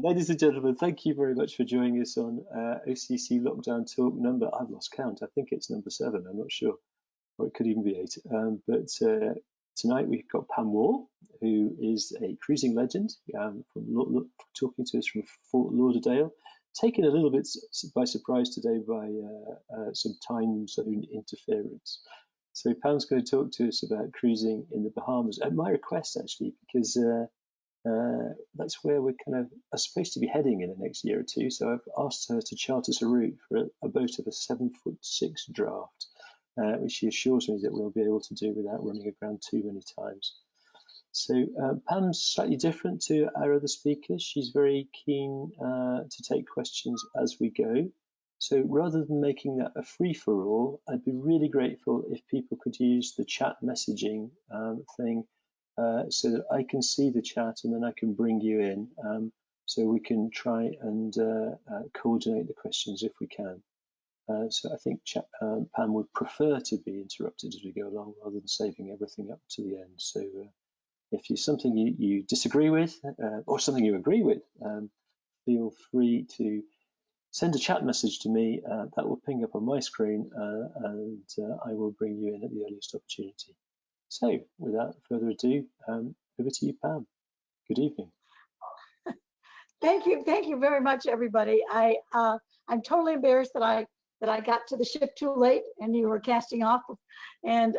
Ladies and gentlemen, thank you very much for joining us on OCC Lockdown Talk number, I've lost count, I think it's number 7, I'm not sure, or it could even be 8. But tonight we've got Pam Wall, who is a cruising legend, talking to us from Fort Lauderdale, taken a little bit by surprise today by some time zone interference. So Pam's going to talk to us about cruising in the Bahamas, at my request actually, because that's where we're kind of are supposed to be heading in the next year or two. So I've asked her to chart us a route for a boat of a 7'6" draft, which she assures me that we'll be able to do without running aground too many times. So Pam's slightly different to our other speakers. She's very keen to take questions as we go. So rather than making that a free-for-all, I'd be really grateful if people could use the chat messaging thing so that I can see the chat and then I can bring you in, so we can try and coordinate the questions if we can. So I think Pam would prefer to be interrupted as we go along rather than saving everything up to the end. So if there's something you disagree with or something you agree with, feel free to send a chat message to me. That will ping up on my screen and I will bring you in at the earliest opportunity. So without further ado, over to you, Pam. Good evening. Thank you very much, everybody. I'm totally embarrassed that I got to the ship too late and you were casting off, and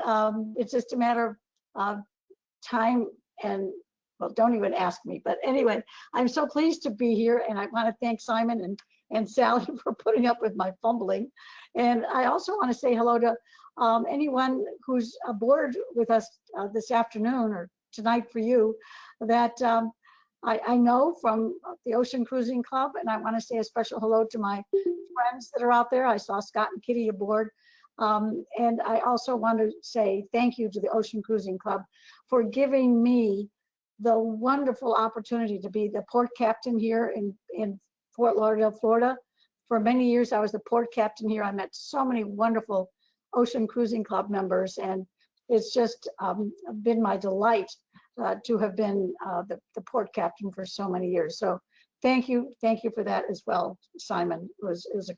it's just a matter of time. And well, don't even ask me. But anyway, I'm so pleased to be here, and I want to thank Simon and Sally for putting up with my fumbling. And I also want to say hello to anyone who's aboard with us this afternoon or tonight for you, that I know from the Ocean Cruising Club, and I want to say a special hello to my friends that are out there. I saw Scott and Kitty aboard. And I also want to say thank you to the Ocean Cruising Club for giving me the wonderful opportunity to be the port captain here in Fort Lauderdale, Florida. For many years, I was the port captain here. I met so many wonderful Ocean Cruising Club members, and it's just been my delight to have been the port captain for so many years. So thank you for that as well, Simon. It was a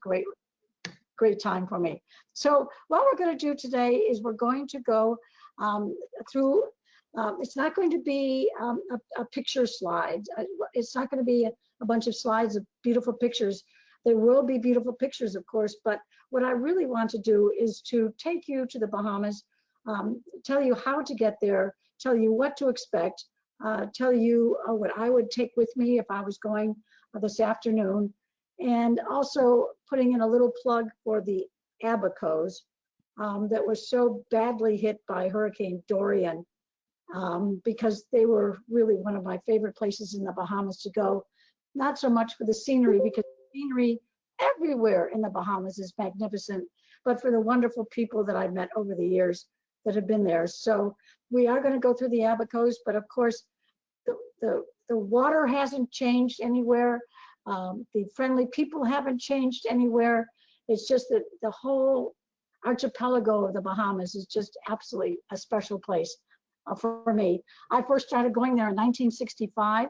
great time for me. So what we're going to do today is we're going to go through, it's not going to be a picture slide. It's not going to be a bunch of slides of beautiful pictures. There will be beautiful pictures, of course, but what I really want to do is to take you to the Bahamas, tell you how to get there, tell you what to expect, tell you what I would take with me if I was going this afternoon, and also putting in a little plug for the Abacos that was so badly hit by Hurricane Dorian, because they were really one of my favorite places in the Bahamas to go. Not so much for the scenery, because the scenery everywhere in the Bahamas is magnificent, but for the wonderful people that I've met over the years that have been there. So we are going to go through the Abacos, but of course the water hasn't changed anywhere. The friendly people haven't changed anywhere. It's just that the whole archipelago of the Bahamas is just absolutely a special place for me. I first started going there in 1965,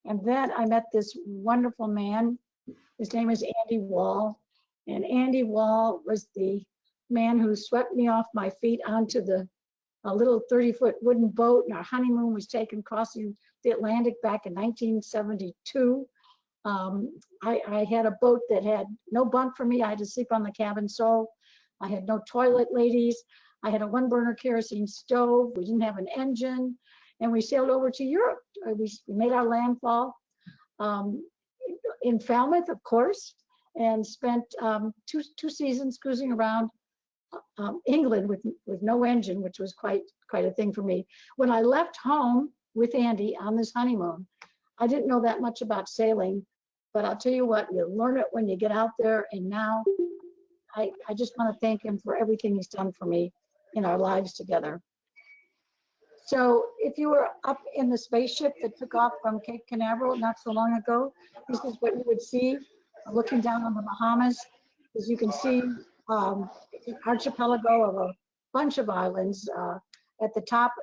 and then I met this wonderful man. His name is Andy Wall, and Andy Wall was the man who swept me off my feet onto a little 30-foot wooden boat, and our honeymoon was taken crossing the Atlantic back in 1972. I had a boat that had no bunk for me. I had to sleep on the cabin sole. I had no toilet, ladies. I had a one-burner kerosene stove. We didn't have an engine, and we sailed over to Europe. We made our landfall in Falmouth, of course, and spent two seasons cruising around England with no engine, which was quite a thing for me. When I left home with Andy on this honeymoon, I didn't know that much about sailing, but I'll tell you what, you learn it when you get out there. And now I just want to thank him for everything he's done for me in our lives together. So if you were up in the spaceship that took off from Cape Canaveral not so long ago, this is what you would see looking down on the Bahamas. As you can see, an archipelago of a bunch of islands at the top.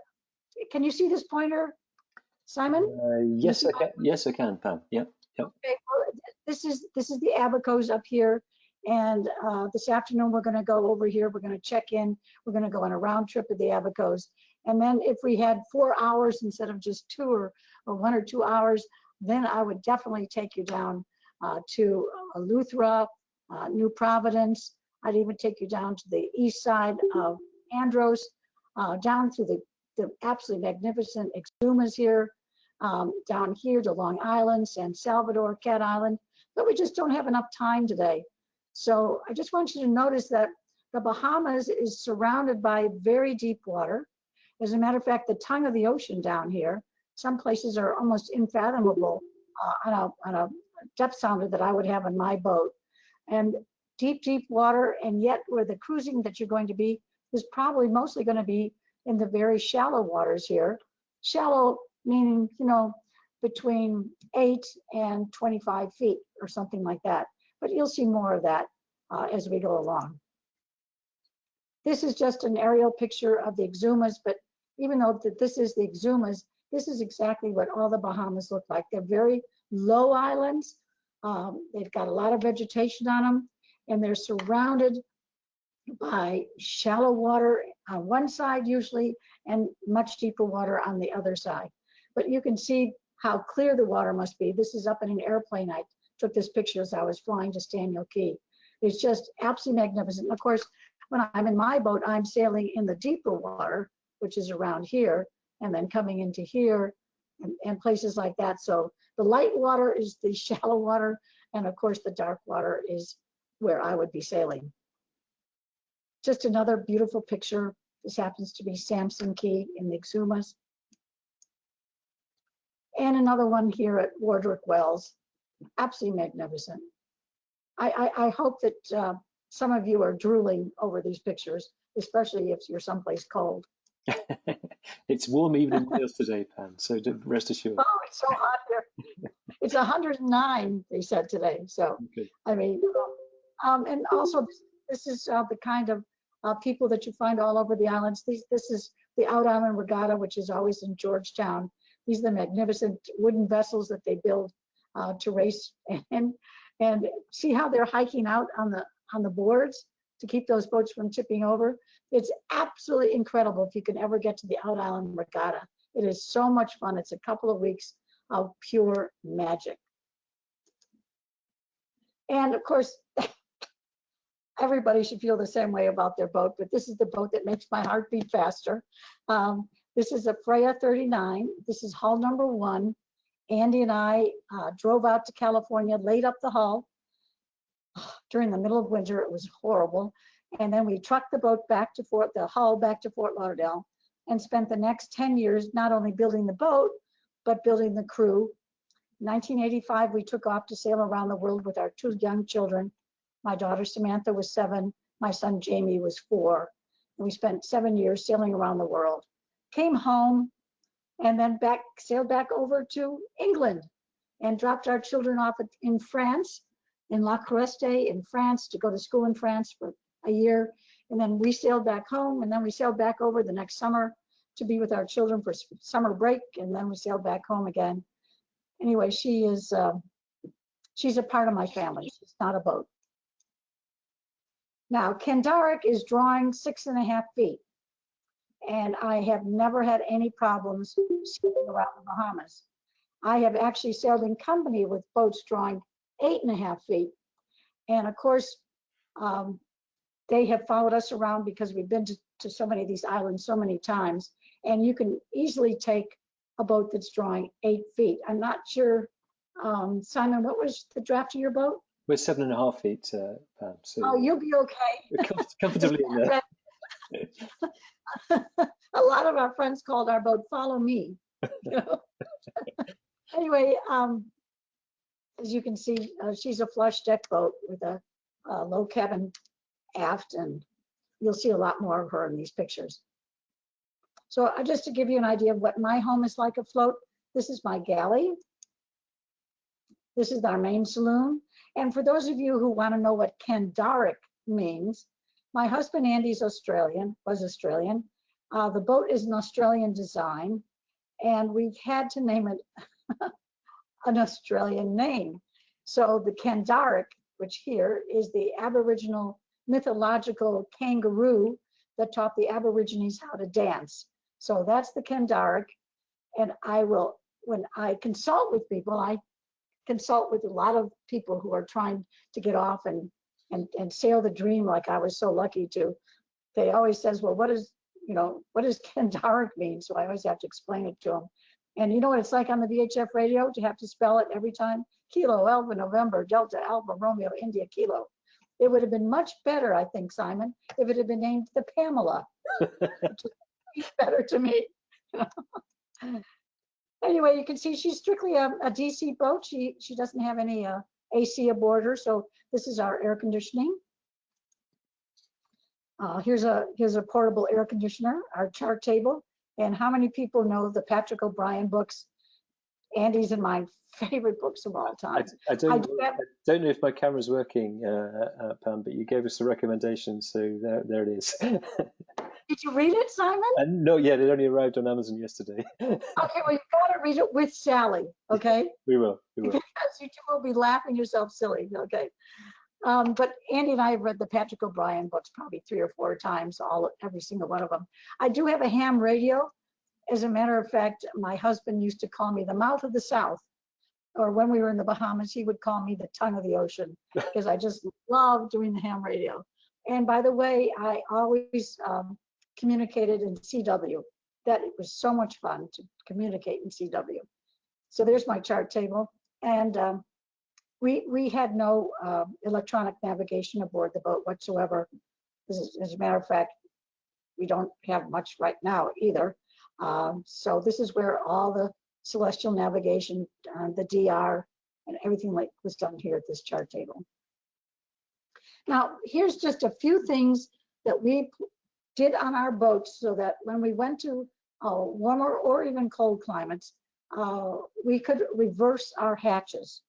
Can you see this pointer, Simon? Yes, I can. Yes, I can, Pam. Yeah. Yep. Okay, well, this is the Abacos up here, and this afternoon we're going to go over here. We're going to check in. We're going to go on a round trip of the Abacos, and then if we had 4 hours instead of just 2 or 1 or 2 hours, then I would definitely take you down to Eleuthera, New Providence. I'd even take you down to the east side of Andros, down through the absolutely magnificent Exumas here, down here to Long Island, San Salvador, Cat Island, but we just don't have enough time today. So I just want you to notice that the Bahamas is surrounded by very deep water. As a matter of fact, the tongue of the ocean down here, some places are almost unfathomable on a depth sounder that I would have on my boat. And deep, deep water, and yet where the cruising that you're going to be is probably mostly going to be in the very shallow waters here. Shallow meaning, you know, between 8 and 25 feet or something like that. But you'll see more of that as we go along. This is just an aerial picture of the Exumas, but even though this is the Exumas, this is exactly what all the Bahamas look like. They're very low islands. They've got a lot of vegetation on them, and they're surrounded by shallow water on one side usually, and much deeper water on the other side. But you can see how clear the water must be. This is up in an airplane. I took this picture as I was flying to Staniel Key. It's just absolutely magnificent. And of course, when I'm in my boat, I'm sailing in the deeper water, which is around here, and then coming into here and places like that. So the light water is the shallow water, and of course the dark water is where I would be sailing. Just another beautiful picture. This happens to be Samson Key in the Exumas. And another one here at Wardwick Wells. Absolutely magnificent. I hope that some of you are drooling over these pictures, especially if you're someplace cold. It's warm even in Wales today, Pam, so rest assured. Oh, it's so hot here. It's 109, they said today. So, okay. I mean, and also this is the kind of people that you find all over the islands. This is the Out Island Regatta, which is always in Georgetown. These are the magnificent wooden vessels that they build to race, and see how they're hiking out on the boards to keep those boats from tipping over. It's absolutely incredible if you can ever get to the Out Island Regatta. It is so much fun. It's a couple of weeks of pure magic. And of course, everybody should feel the same way about their boat, but this is the boat that makes my heart beat faster. This is a Freya 39. This is hull number 1. Andy and I drove out to California, laid up the hull during the middle of winter. It was horrible. And then we trucked the boat back to the hull back to Fort Lauderdale, and spent the next 10 years not only building the boat, but building the crew. In 1985, we took off to sail around the world with our 2 young children. My daughter Samantha was 7, my son Jamie was 4. And we spent 7 years sailing around the world. Came home, and then sailed back over to England, and dropped our children off in France, in La Creste in France, to go to school in France for a year. And then we sailed back home, and then we sailed back over the next summer to be with our children for summer break, and then we sailed back home again. Anyway, she's a part of my family. She's not a boat. Now, Kandarik is drawing 6.5 feet, and I have never had any problems sailing around the Bahamas. I have actually sailed in company with boats drawing 8.5 feet. And of course, they have followed us around because we've been to so many of these islands so many times. And you can easily take a boat that's drawing 8 feet. I'm not sure, Simon, what was the draft of your boat? We're 7.5 feet, Pam. So oh, you'll be okay. Comfortably in there. A lot of our friends called our boat "Follow Me." You know? Anyway, as you can see, she's a flush deck boat with a low cabin aft, and you'll see a lot more of her in these pictures. So just to give you an idea of what my home is like afloat, this is my galley. This is our main saloon. And for those of you who want to know what Kandarik means, my husband Andy's Australian, was Australian. The boat is an Australian design, and we had to name it an Australian name. So the Kandarik, which here is the Aboriginal mythological kangaroo that taught the Aborigines how to dance. So that's the Kandarik. And I will, when I consult with people, I consult with a lot of people who are trying to get off and sail the dream like I was so lucky to. They always says, well, what does Kandarik mean? So I always have to explain it to them. And you know what it's like on the VHF radio to have to spell it every time? Kilo, Alpha, November, Delta, Alpha, Romeo, India, Kilo. It would have been much better, I think, Simon, if it had been named the Pamela. Which is better to me. Anyway, you can see she's strictly a DC boat. She doesn't have any AC aboard her, so this is our air conditioning. Here's a portable air conditioner, our chart table. And how many people know the Patrick O'Brien books? Andy's and my favorite books of all time. I don't know if my camera's working, Pam, but you gave us a recommendation, so there it is. Did you read it, Simon? No, yet. It only arrived on Amazon yesterday. Okay, well, you've got to read it with Sally, okay? We will. Because you two will be laughing yourself silly, okay? But Andy and I have read the Patrick O'Brien books probably 3 or 4 times, every single one of them. I do have a ham radio. As a matter of fact, my husband used to call me the mouth of the South. Or when we were in the Bahamas, he would call me the tongue of the ocean because I just love doing the ham radio. And by the way, I always communicated in CW. That it was so much fun to communicate in CW. So there's my chart table. And we had no electronic navigation aboard the boat whatsoever. As a matter of fact, we don't have much right now either. So this is where all the celestial navigation, the DR, and everything like was done here at this chart table. Now, here's just a few things that we did on our boats so that when we went to warmer or even cold climates, we could reverse our hatches.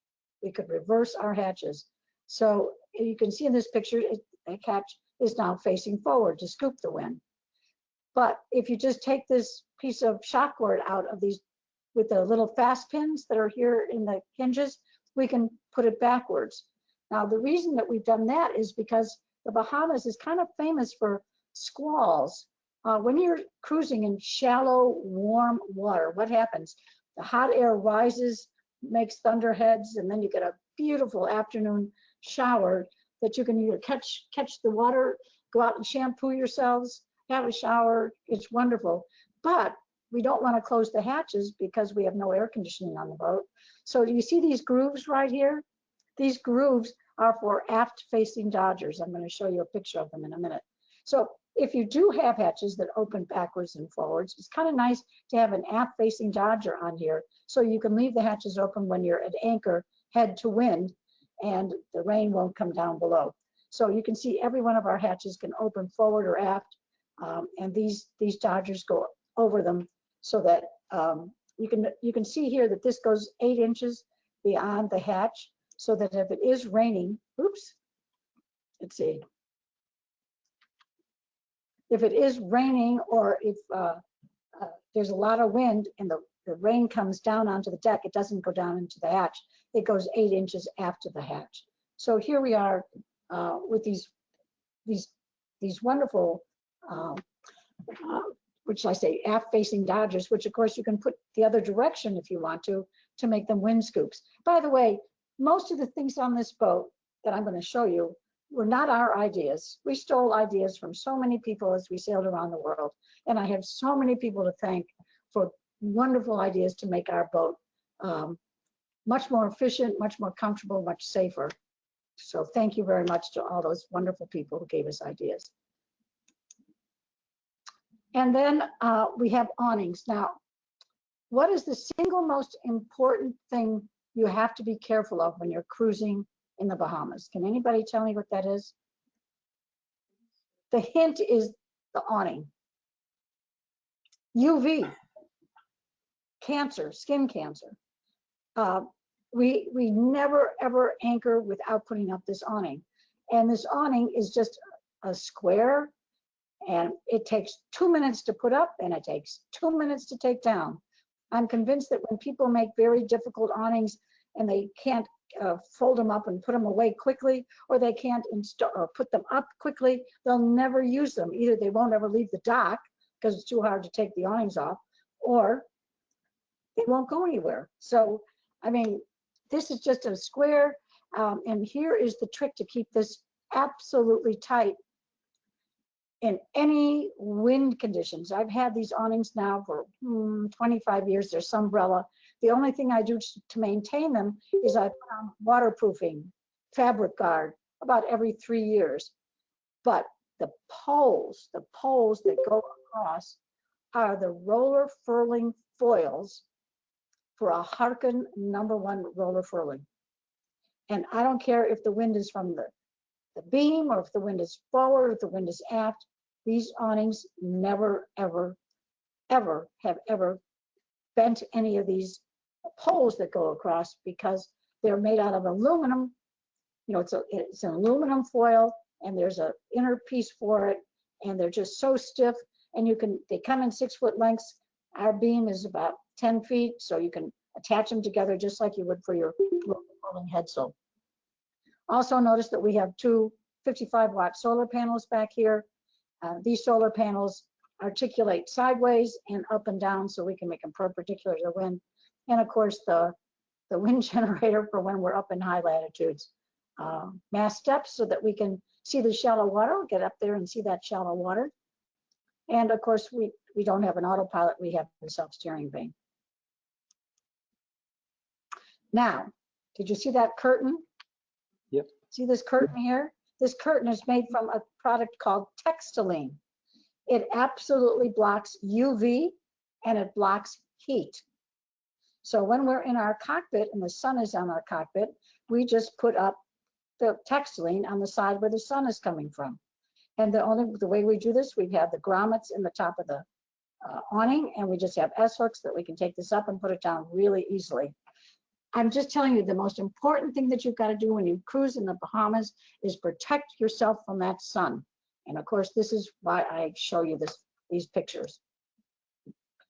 We could reverse our hatches. So you can see in this picture, the hatch is now facing forward to scoop the wind. But if you just take this piece of shock cord out of these with the little fast pins that are here in the hinges, we can put it backwards. Now, the reason that we've done that is because the Bahamas is kind of famous for squalls. When you're cruising in shallow, warm water, what happens? The hot air rises, makes thunderheads, and then you get a beautiful afternoon shower that you can either catch the water, go out and shampoo yourselves, have a shower. It's wonderful. But we don't want to close the hatches because we have no air conditioning on the boat. So do you see these grooves right here? These grooves are for aft-facing dodgers. I'm going to show you a picture of them in a minute. So if you do have hatches that open backwards and forwards, it's kind of nice to have an aft-facing dodger on here so you can leave the hatches open when you're at anchor, head to wind, and the rain won't come down below. So you can see every one of our hatches can open forward or aft, and these dodgers go over them so that you can see here that this goes 8 inches beyond the hatch, so that if it is raining, oops, let's see. If it is raining or if there's a lot of wind and the rain comes down onto the deck, it doesn't go down into the hatch. It goes 8 inches after the hatch. So here we are with these wonderful, which shall I say, aft-facing dodgers, which of course you can put the other direction if you want to make them wind scoops. By the way, most of the things on this boat that I'm going to show you were not our ideas. We stole ideas from so many people as we sailed around the world. And I have so many people to thank for wonderful ideas to make our boat much more efficient, much more comfortable, much safer. So thank you very much to all those wonderful people who gave us ideas. And then we have awnings. Now, what is the single most important thing you have to be careful of when you're cruising in the Bahamas? Can anybody tell me what that is? The hint is the awning. UV, cancer, skin cancer. We never ever anchor without putting up this awning. And this awning is just a square, and it takes 2 minutes to put up and it takes 2 minutes to take down. I'm convinced that when people make very difficult awnings and they can't fold them up and put them away quickly, or they can't install or put them up quickly, they'll never use them. Either they won't ever leave the dock because it's too hard to take the awnings off, or they won't go anywhere. So, I mean, this is just a square, and here is the trick to keep this absolutely tight in any wind conditions. I've had these awnings now for 25 years. They're sunbrella. The only thing I do to maintain them is I put on waterproofing, fabric guard about every 3 years. But the poles that go across are the roller furling foils for a Harkin #1 roller furling. And I don't care if the wind is from the beam, or if the wind is forward, or if the wind is aft. These awnings never, ever, ever have ever bent any of these poles that go across, because they're made out of aluminum. You know, it's an aluminum foil, and there's an inner piece for it, and they're just so stiff. And they come in 6-foot lengths. Our beam is about 10 feet, so you can attach them together just like you would for your rolling headsail. Also notice that we have 2 55-watt solar panels back here. These solar panels articulate sideways and up and down, so we can make them perpendicular to the wind. And of course, the wind generator for when we're up in high latitudes. Mast steps so that we can see the shallow water. We'll get up there and see that shallow water. And of course, we don't have an autopilot, we have a self-steering vane. Now, did you see that curtain? Yep. See this curtain here? This curtain is made from a product called textiline. It absolutely blocks UV and it blocks heat. So when we're in our cockpit and the sun is on our cockpit, we just put up the textiline on the side where the sun is coming from. And the way we do this, we have the grommets in the top of the awning, and we just have S-hooks that we can take this up and put it down really easily. I'm just telling you, the most important thing that you've got to do when you cruise in the Bahamas is protect yourself from that sun. And of course, this is why I show you these pictures.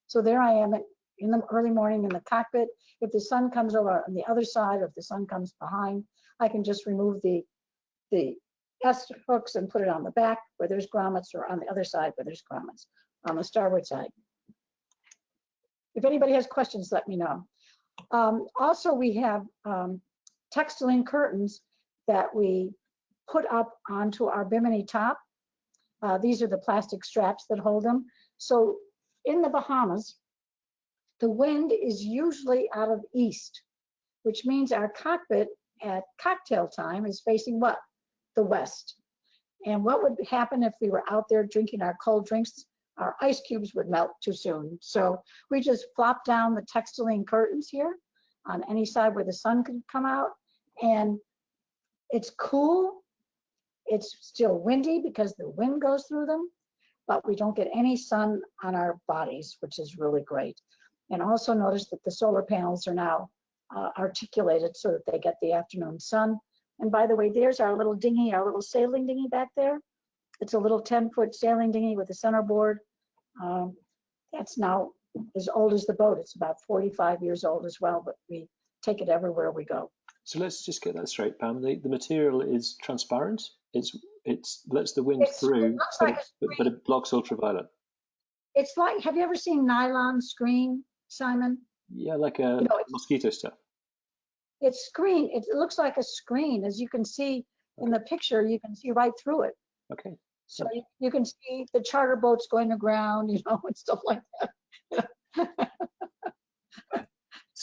So there I am in the early morning in the cockpit. If the sun comes over on the other side, or if the sun comes behind, I can just remove the S-hooks and put it on the back where there's grommets, or on the other side where there's grommets, on the starboard side. If anybody has questions, let me know. Also, we have textiline curtains that we put up onto our bimini top. These are the plastic straps that hold them. So in the Bahamas, the wind is usually out of east, which means our cockpit at cocktail time is facing what? The west. And what would happen if we were out there drinking our cold drinks? Our ice cubes would melt too soon. So we just flop down the textiline curtains here on any side where the sun could come out. And it's cool. It's still windy because the wind goes through them, but we don't get any sun on our bodies, which is really great. And also notice that the solar panels are now articulated so that they get the afternoon sun. And by the way, there's our little dinghy, our little sailing dinghy back there. It's a little 10-foot sailing dinghy with a centerboard. That's now as old as the boat. It's about 45 years old as well, but we take it everywhere we go. So let's just get that straight, Pam. The material is transparent. It lets the wind through, but it blocks ultraviolet. It's like, have you ever seen nylon screen, Simon? Yeah, like a mosquito stuff. It's screen. It looks like a screen. As you can see in the picture, you can see right through it. Okay. So you can see the charter boats going aground, and stuff like that.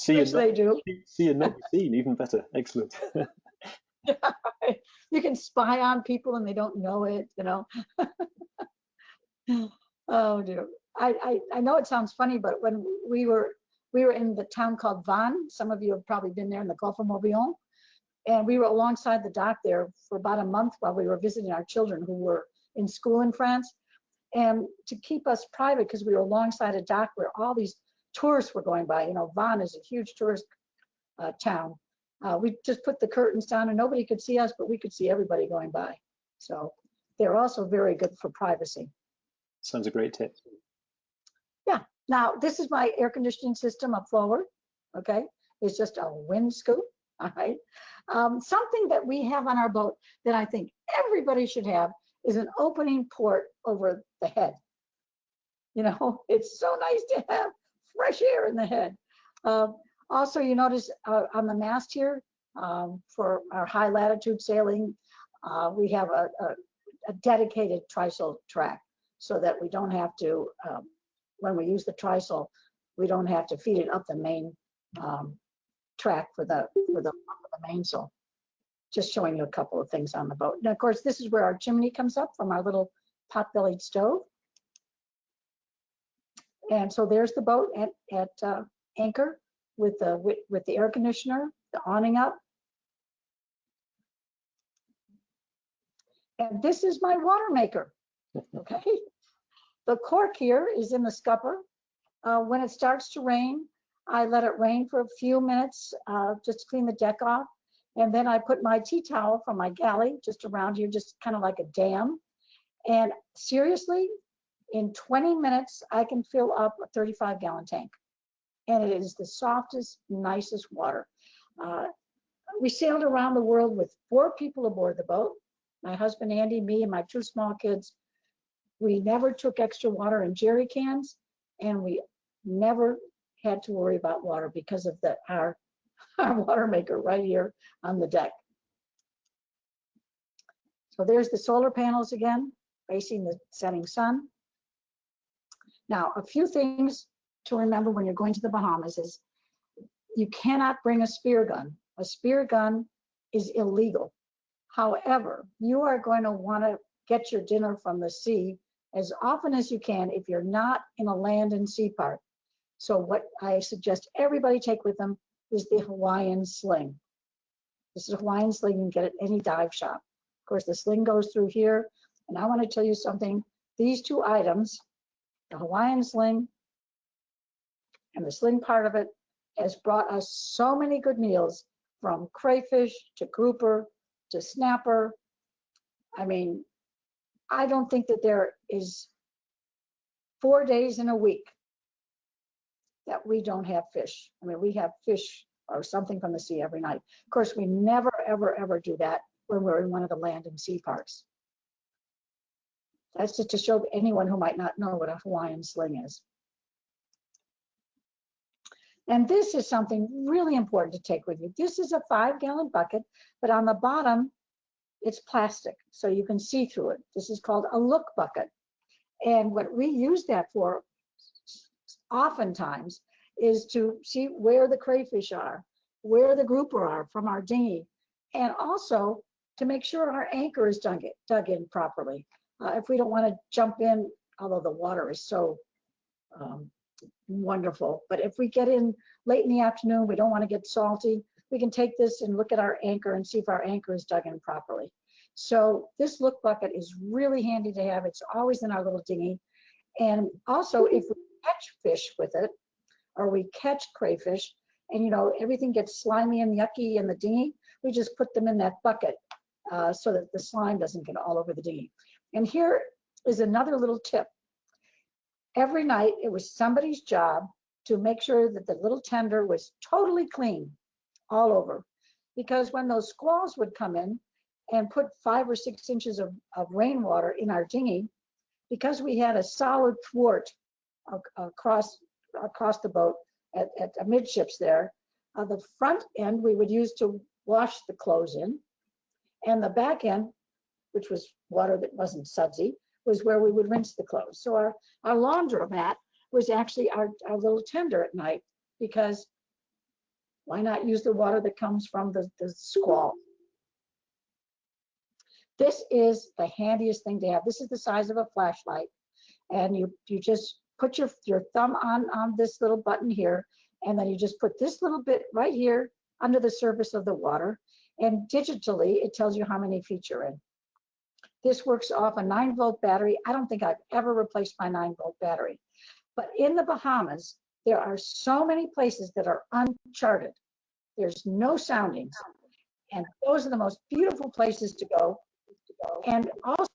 Which they do. See and not be seen, even better. Excellent. You can spy on people and they don't know it, Oh dear. I know it sounds funny, but when we were in the town called Vannes, some of you have probably been there in the Gulf of Morbihan, and we were alongside the dock there for about a month while we were visiting our children who were in school in France. And to keep us private, because we were alongside a dock where all these tourists were going by, Vannes is a huge tourist town. We just put the curtains down and nobody could see us, but we could see everybody going by. So they're also very good for privacy. Sounds a great tip. Yeah, Now, this is my air conditioning system up forward, okay? It's just a wind scoop, all right? Something that we have on our boat that I think everybody should have is an opening port over the head. You know, it's so nice to have fresh air in the head. Also, you notice on the mast here, for our high latitude sailing, we have a dedicated trysail track so that we don't have to, when we use the trysail, we don't have to feed it up the main track for the mainsail. Just showing you a couple of things on the boat. Now, of course, this is where our chimney comes up from our little pot-bellied stove. And so there's the boat at anchor with the air conditioner, the awning up. And this is my water maker, okay? The cork here is in the scupper. When it starts to rain, I let it rain for a few minutes just to clean the deck off. And then I put my tea towel from my galley just around here, just kind of like a dam. And seriously, in 20 minutes, I can fill up a 35-gallon tank. And it is the softest, nicest water. We sailed around the world with 4 people aboard the boat. My husband, Andy, me, and my 2 small kids. We never took extra water in jerry cans, and we never had to worry about water because of our water maker right here on the deck. So there's the solar panels again, facing the setting sun. Now, a few things to remember when you're going to the Bahamas is you cannot bring a spear gun. A spear gun is illegal. However, you are going to want to get your dinner from the sea as often as you can if you're not in a land and sea park. So what I suggest everybody take with them is the Hawaiian sling. This is a Hawaiian sling you can get at any dive shop. Of course, the sling goes through here. And I want to tell you something. These 2 items, the Hawaiian sling and the sling part of it, has brought us so many good meals, from crayfish to grouper to snapper. I mean, I don't think that there is 4 days in a week that we don't have fish. I mean, we have fish or something from the sea every night. Of course, we never, ever, ever do that when we're in one of the land and sea parks. That's just to show anyone who might not know what a Hawaiian sling is. And this is something really important to take with you. This is a 5-gallon bucket, but on the bottom, it's plastic, so you can see through it. This is called a look bucket. And what we use that for oftentimes is to see where the crayfish are, where the grouper are from our dinghy, and also to make sure our anchor is dug in properly. If we don't want to jump in, although the water is so wonderful, but if we get in late in the afternoon, we don't want to get salty, we can take this and look at our anchor and see if our anchor is dug in properly. So this look bucket is really handy to have. It's always in our little dinghy. And also, if we catch fish with it, or we catch crayfish, and you know, everything gets slimy and yucky in the dinghy, we just put them in that bucket so that the slime doesn't get all over the dinghy. And here is another little tip. Every night, it was somebody's job to make sure that the little tender was totally clean all over. Because when those squalls would come in and put 5 or 6 inches of rainwater in our dinghy, because we had a solid thwart across the boat at amidships there, the front end we would use to wash the clothes in, and the back end, which was water that wasn't sudsy, was where we would rinse the clothes. So our laundromat was actually our little tender at night, because why not use the water that comes from the squall? This is the handiest thing to have. This is the size of a flashlight. And you just put your thumb on this little button here, and then you just put this little bit right here under the surface of the water, and digitally it tells you how many feet you're in. This works off a 9-volt battery. I don't think I've ever replaced my 9-volt battery. But in the Bahamas, there are so many places that are uncharted. There's no soundings. And those are the most beautiful places to go. And also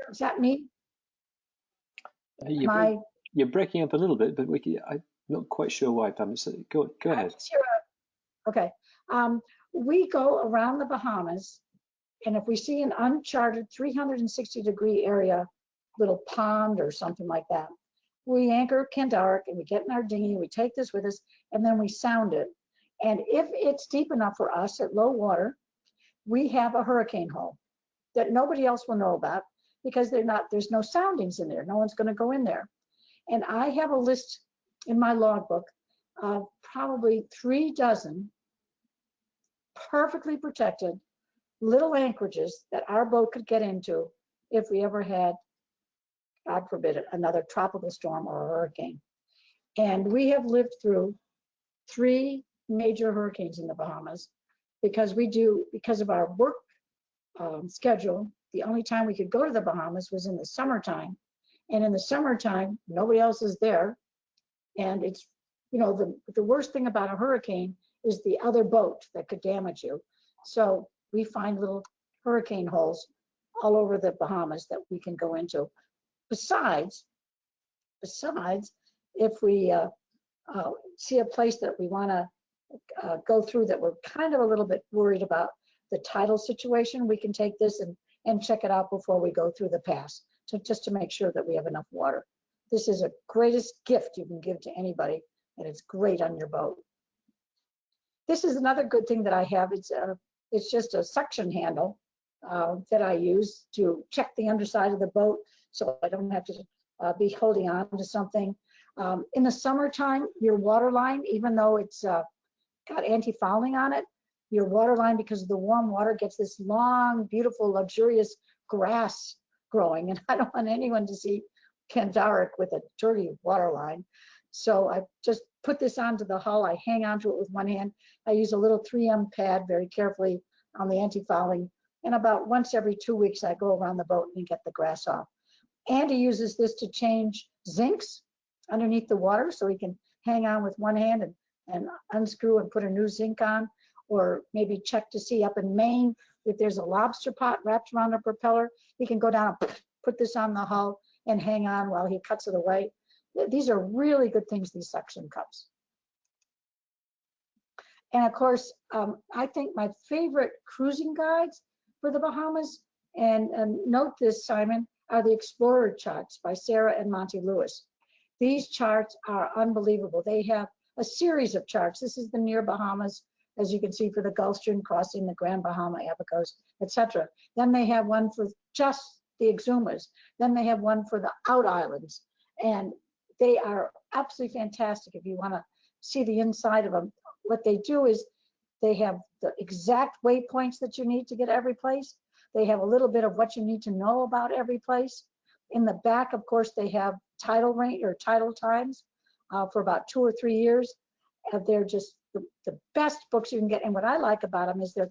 is that me? You're, My, you're breaking up a little bit, but I'm not quite sure why, Pam. So go I ahead. just hear okay. We go around the Bahamas, and if we see an uncharted 360-degree area, little pond or something like that, we anchor Kandarik and we get in our dinghy, we take this with us, and then we sound it. And if it's deep enough for us at low water, we have a hurricane hole that nobody else will know about because there's no soundings in there. No one's going to go in there. And I have a list in my logbook of probably 3 dozen perfectly protected little anchorages that our boat could get into if we ever had, God forbid, another tropical storm or a hurricane. And we have lived through 3 major hurricanes in the Bahamas because of our work schedule. The only time we could go to the Bahamas was in the summertime. And in the summertime, nobody else is there. And it's, the worst thing about a hurricane is the other boat that could damage you. So we find little hurricane holes all over the Bahamas that we can go into. Besides, if we see a place that we want to go through that we're kind of a little bit worried about the tidal situation, we can take this and check it out before we go through the pass, just to make sure that we have enough water. This is a greatest gift you can give to anybody, and it's great on your boat. This is another good thing that I have. It's just a suction handle that I use to check the underside of the boat, so I don't have to be holding on to something. In the summertime, your water line, even though it's got anti-fouling on it, your water line, because of the warm water, gets this long, beautiful, luxurious grass growing, and I don't want anyone to see Kandarik with a dirty water line. So I just put this onto the hull. I hang onto it with one hand. I use a little 3M pad very carefully on the anti-fouling, and about once every 2 weeks I go around the boat and get the grass off. Andy uses this to change zincs underneath the water, so he can hang on with one hand and unscrew and put a new zinc on, or maybe check to see up in Maine if there's a lobster pot wrapped around a propeller. He can go down and put this on the hull and hang on while he cuts it away. These are really good things, these suction cups. And of course, I think my favorite cruising guides for the Bahamas, and note this, Simon, are the Explorer charts by Sarah and Monty Lewis. These charts are unbelievable. They have a series of charts. This is the near Bahamas, as you can see, for the Gulf Stream crossing, the Grand Bahama, Abacos, etc. Then they have one for just the Exumas. Then they have one for the out islands. And they are absolutely fantastic if you want to see the inside of them. What they do is they have the exact waypoints that you need to get every place. They have a little bit of what you need to know about every place. In the back, of course, they have tidal rate or tidal times for about 2 or 3 years. They're just the best books you can get. And what I like about them is they're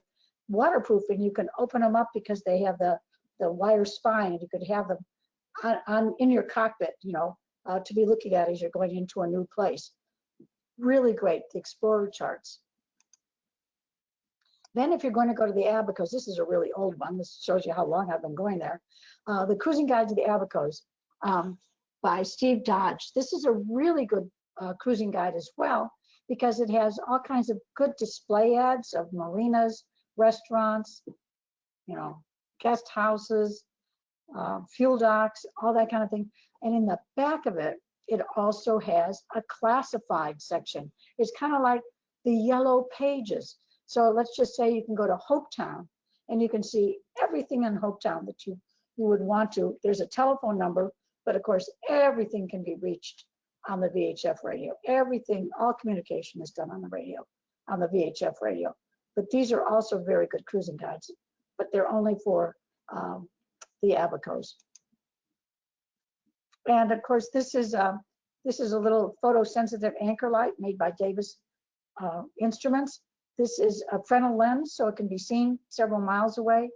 waterproof, and you can open them up because they have the wire spine, and you could have them in your cockpit, to be looking at as you're going into a new place. Really great, the Explorer charts. Then if you're going to go to the Abacos, this is a really old one. This shows you how long I've been going there. The Cruising Guide to the Abacos by Steve Dodge. This is a really good cruising guide as well, because it has all kinds of good display ads of marinas, restaurants, guest houses, fuel docks, all that kind of thing. And in the back of it, it also has a classified section. It's kind of like the yellow pages. So let's just say you can go to Hopetown and you can see everything in Hopetown that you would want to. There's a telephone number, but of course, everything can be reached on the VHF radio. Everything, all communication is done on the radio, on the VHF radio. But these are also very good cruising guides, but they're only for the Abacos. And of course, this is a little photosensitive anchor light made by Davis Instruments. This is a Fresnel lens, so it can be seen several miles away,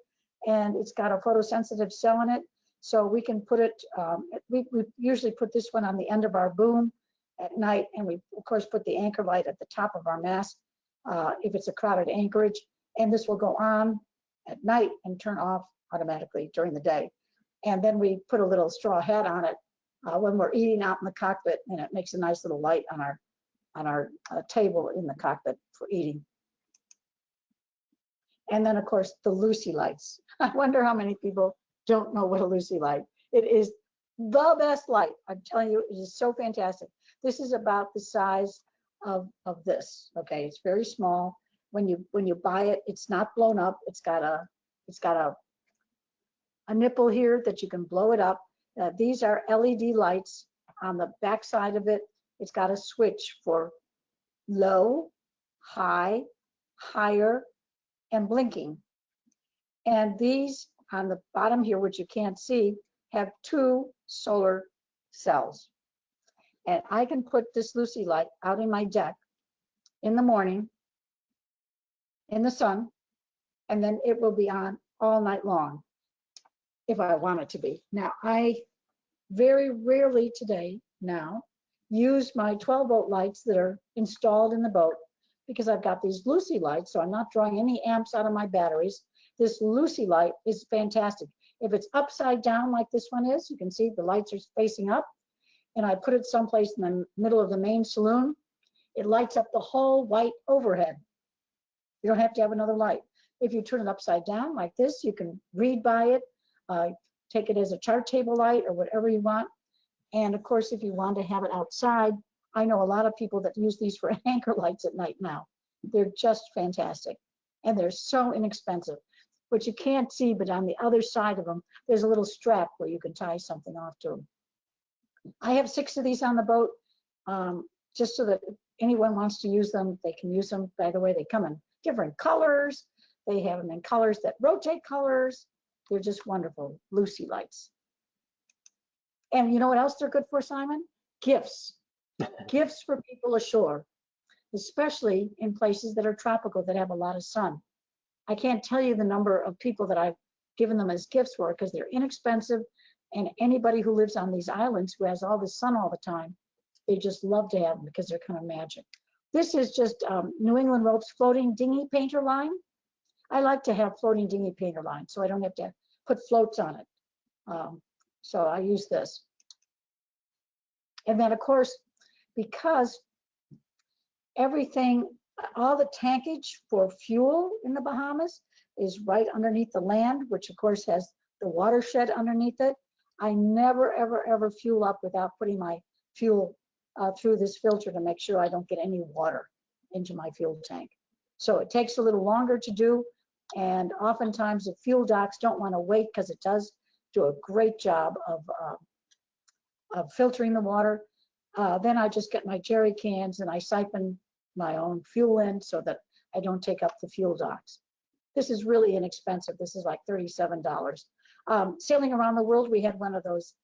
and it's got a photosensitive cell in it, so we can put it. We usually put this one on the end of our boom at night, and we of course put the anchor light at the top of our mast if it's a crowded anchorage, and this will go on at night and turn off automatically during the day. And then we put a little straw hat on it when we're eating out in the cockpit, and it makes a nice little light on our table in the cockpit for eating. And then, of course, the Lucy lights. I wonder how many people don't know what a Lucy light. It is the best light. I'm telling you, it is so fantastic. This is about the size of this. Okay, it's very small. When you buy it, it's not blown up. It's got a nipple here that you can blow it up. These are LED lights. On the back side of it, it's got a switch for low, high, higher, and blinking. And these on the bottom here, which you can't see, have 2 solar cells. And I can put this Lucy light out in my deck in the morning in the sun, and then it will be on all night long if I want it to be. Now, I very rarely today now use my 12-volt lights that are installed in the boat because I've got these Lucy lights, so I'm not drawing any amps out of my batteries. This Lucy light is fantastic. If it's upside down like this one is, you can see the lights are facing up, and I put it someplace in the middle of the main saloon, it lights up the whole white overhead. You don't have to have another light. If you turn it upside down like this, you can read by it, take it as a chart table light or whatever you want. And of course, if you want to have it outside, I know a lot of people that use these for anchor lights at night now. They're just fantastic. And they're so inexpensive. What you can't see, but on the other side of them, there's a little strap where you can tie something off to them. I have 6 of these on the boat, just so that if anyone wants to use them, they can use them. By the way, they come in different colors. They have them in colors that rotate colors. They're just wonderful, Lucy lights. And you know what else they're good for, Simon? Gifts. Gifts for people ashore, especially in places that are tropical, that have a lot of sun. I can't tell you the number of people that I've given them as gifts for, because they're inexpensive, and anybody who lives on these islands who has all the sun all the time, they just love to have them because they're kind of magic. This is just New England Ropes floating dinghy painter line. I like to have floating dinghy painter line, so I don't have to put floats on it. So I use this. And then, of course, because everything, all the tankage for fuel in the Bahamas is right underneath the land, which of course has the watershed underneath it. I never, ever, ever fuel up without putting my fuel through this filter to make sure I don't get any water into my fuel tank. So it takes a little longer to do, and oftentimes the fuel docks don't want to wait, because it does do a great job of filtering the water. Then I just get my jerry cans and I siphon my own fuel in so that I don't take up the fuel docks. This is really inexpensive. This is like $37. Sailing around the world, we had one of those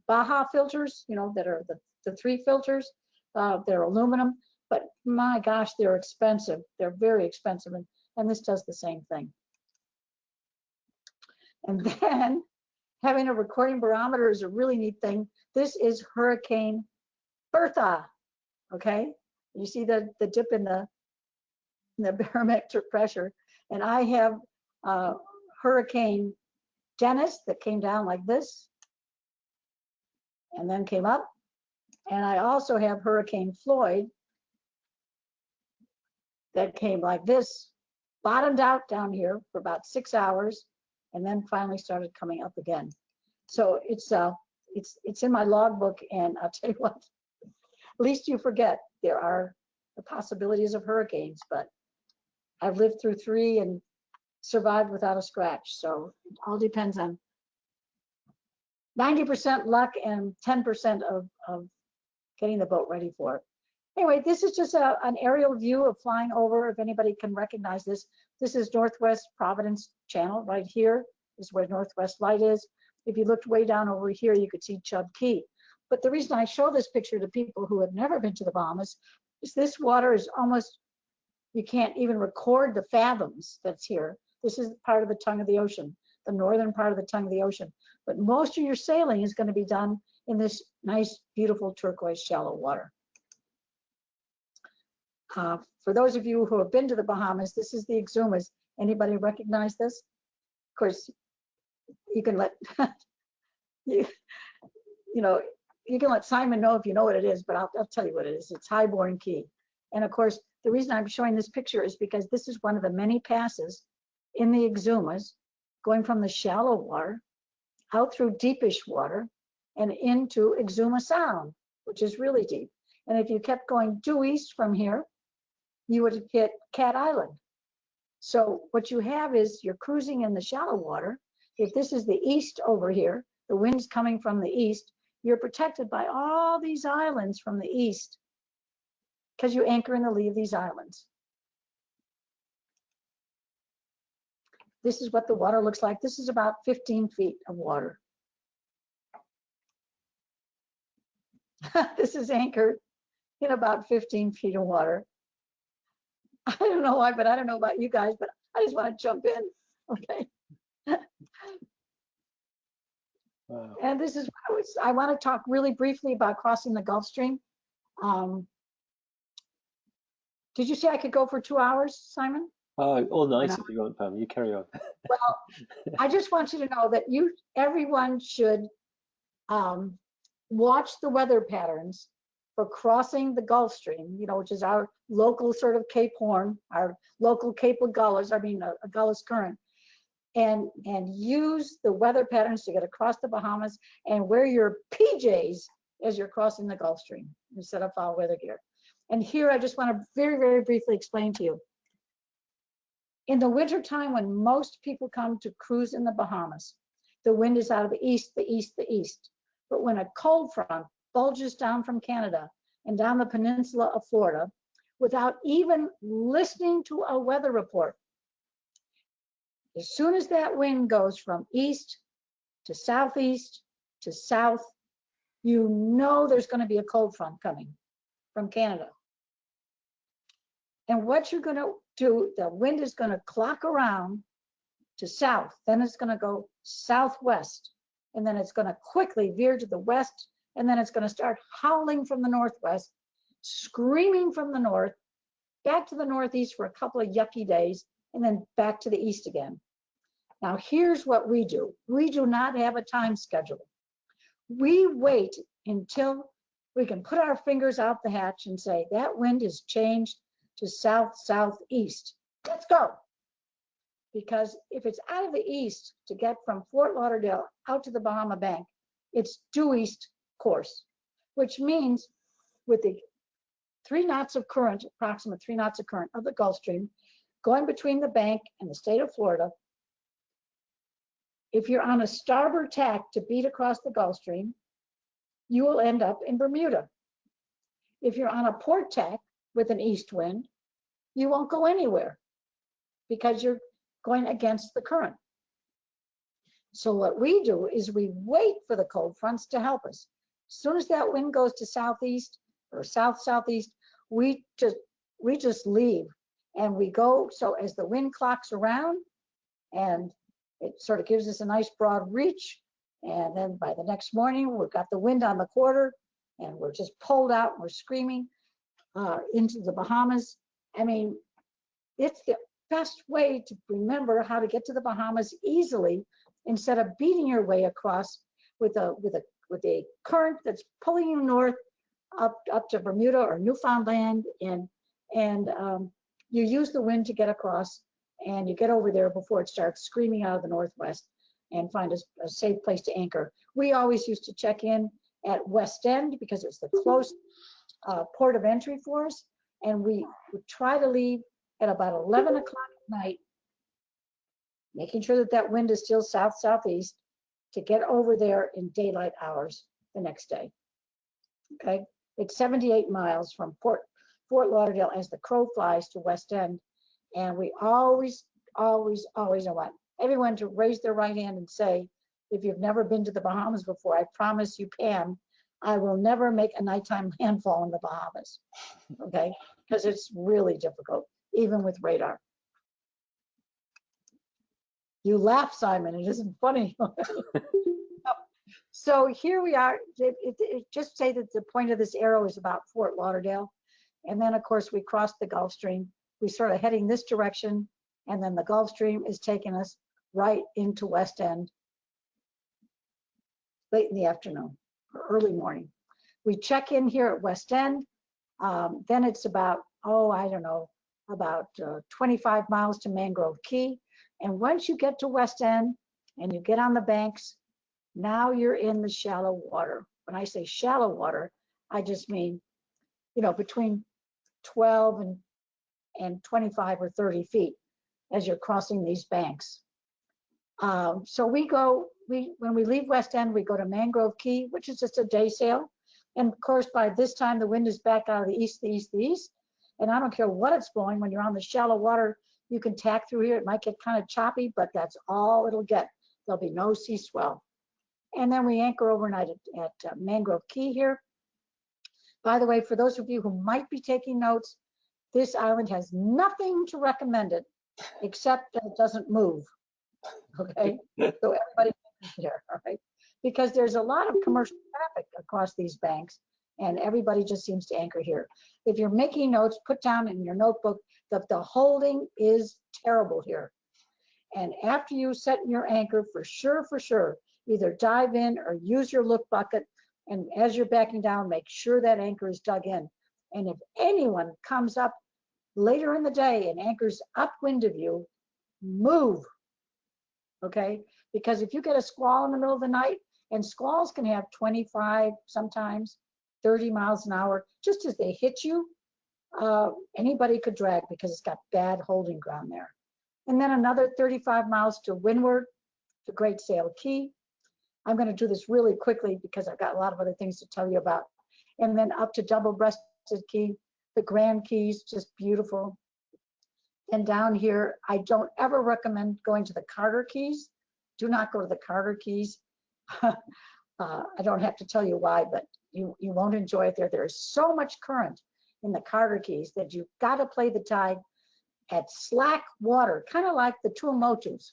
Baja filters, you know, that are the 3 filters. They're aluminum, but my gosh, they're expensive. They're very expensive, and this does the same thing. And then having a recording barometer is a really neat thing. This is Hurricane Bertha, okay? You see the dip in the barometric pressure. And I have Hurricane Dennis that came down like this and then came up. And I also have Hurricane Floyd that came like this, bottomed out down here for about 6 hours, and then finally started coming up again. So it's in my logbook, and I'll tell you what, at least you forget there are the possibilities of hurricanes, but I've lived through 3 and survived without a scratch. So it all depends on 90% luck and 10% of getting the boat ready for it. Anyway, this is just an aerial view of flying over. If anybody can recognize this, this is Northwest Providence Channel. Right here is where Northwest Light is. If you looked way down over here, you could see Chub Key. But the reason I show this picture to people who have never been to the Bahamas is this water is almost, you can't even record the fathoms that's here. This is part of the tongue of the ocean, the northern part of the tongue of the ocean. But most of your sailing is going to be done in this nice, beautiful turquoise shallow water. For those of you who have been to the Bahamas, this is the Exumas. Anybody recognize this? Of course, you can let, you know, you can let Simon know if you know what it is, but I'll tell you what it is. It's Highborn Key. And of course, the reason I'm showing this picture is because this is one of the many passes in the Exumas, going from the shallow water out through deepish water and into Exuma Sound, which is really deep. And if you kept going due east from here, you would hit Cat Island. So what you have is you're cruising in the shallow water. If this is the east over here, the wind's coming from the east, you're protected by all these islands from the east because you anchor in the lee of these islands. This is what the water looks like. This is about 15 feet of water. This is anchored in about 15 feet of water. I don't know why, but I don't know about you guys, but I just want to jump in, okay? Wow. And this is what I want to talk really briefly about crossing the Gulf Stream. Did you say I could go for 2 hours, Simon? All night if you want, Pam. You carry on. Well, I just want you to know that everyone should watch the weather patterns for crossing the Gulf Stream, which is our local sort of Cape Horn, our local Cape Agulhas, Agulhas Current, and use the weather patterns to get across the Bahamas and wear your PJs as you're crossing the Gulf Stream instead of foul weather gear. And here I just want to very, very briefly explain to you. In the wintertime, when most people come to cruise in the Bahamas, the wind is out of the east, the east, the east. But when a cold front bulges down from Canada and down the peninsula of Florida, without even listening to a weather report, as soon as that wind goes from east to southeast to south, you know there's going to be a cold front coming from Canada. And what you're going to do, the wind is going to clock around to south, then it's going to go southwest, and then it's going to quickly veer to the west, and then it's going to start howling from the northwest, screaming from the north, back to the northeast for a couple of yucky days, and then back to the east again. Now, here's what we do. We do not have a time schedule. We wait until we can put our fingers out the hatch and say, that wind has changed to south-southeast. Let's go. Because if it's out of the east to get from Fort Lauderdale out to the Bahama Bank, it's due east course, which means with the 3 knots of current, approximate 3 knots of current of the Gulf Stream, going between the bank and the state of Florida, if you're on a starboard tack to beat across the Gulf Stream, you will end up in Bermuda. If you're on a port tack with an east wind, you won't go anywhere because you're going against the current. So what we do is we wait for the cold fronts to help us. As soon as that wind goes to southeast or south-southeast, we just leave and we go. So as the wind clocks around, and it sort of gives us a nice broad reach, and then by the next morning we've got the wind on the quarter and we're just pulled out and we're screaming into the Bahamas. I mean, it's the best way to remember how to get to the Bahamas easily instead of beating your way across with a current that's pulling you north up to Bermuda or Newfoundland, and you use the wind to get across, and you get over there before it starts screaming out of the northwest and find a safe place to anchor. We always used to check in at West End because it's the close port of entry for us, and we would try to leave at about 11 o'clock at night, making sure that that wind is still south-southeast to get over there in daylight hours the next day. Okay, it's 78 miles from Fort Lauderdale as the crow flies to West End, and we always want everyone to raise their right hand and say, if you've never been to the Bahamas before, I promise you, Pam, I will never make a nighttime landfall in the Bahamas, okay? Because it's really difficult, even with radar. You laugh, Simon, it isn't funny. So here we are. Just say that the point of this arrow is about Fort Lauderdale. And then, of course, we crossed the Gulf Stream. We sort of heading this direction, and then the Gulf Stream is taking us right into West End late in the afternoon. or early morning. We check in here at West End. Then it's about, I don't know, about 25 miles to Mangrove Key. And once you get to West End and you get on the banks, now you're in the shallow water. When I say shallow water, I just mean, between 12 and 25 or 30 feet as you're crossing these banks. So when we leave West End, we go to Mangrove Key, which is just a day sail. And of course, by this time, the wind is back out of the east, the east, the east. And I don't care what it's blowing. When you're on the shallow water, you can tack through here. It might get kind of choppy, but that's all it'll get. There'll be no sea swell. And then we anchor overnight at Mangrove Key here. By the way, for those of you who might be taking notes, this island has nothing to recommend it except that it doesn't move. Okay, so everybody here, all right? Because there's a lot of commercial traffic across these banks, and everybody just seems to anchor here. If you're making notes, put down in your notebook that the holding is terrible here. And after you set your anchor, for sure, either dive in or use your look bucket. And as you're backing down, make sure that anchor is dug in. And if anyone comes up later in the day and anchors upwind of you, move, okay? Because if you get a squall in the middle of the night, and squalls can have 25, sometimes 30 miles an hour, just as they hit you, anybody could drag because it's got bad holding ground there. And then another 35 miles to windward to Great Sail Key. I'm going to do this really quickly because I've got a lot of other things to tell you about. And then up to Double-Breasted Key, the Grand Keys, just beautiful. And down here, I don't ever recommend going to the Carter Keys. Do not go to the Carter Keys. I don't have to tell you why, but you won't enjoy it there. There is so much current in the Carter Keys that you've got to play the tide at slack water, kind of like the Tuamotus.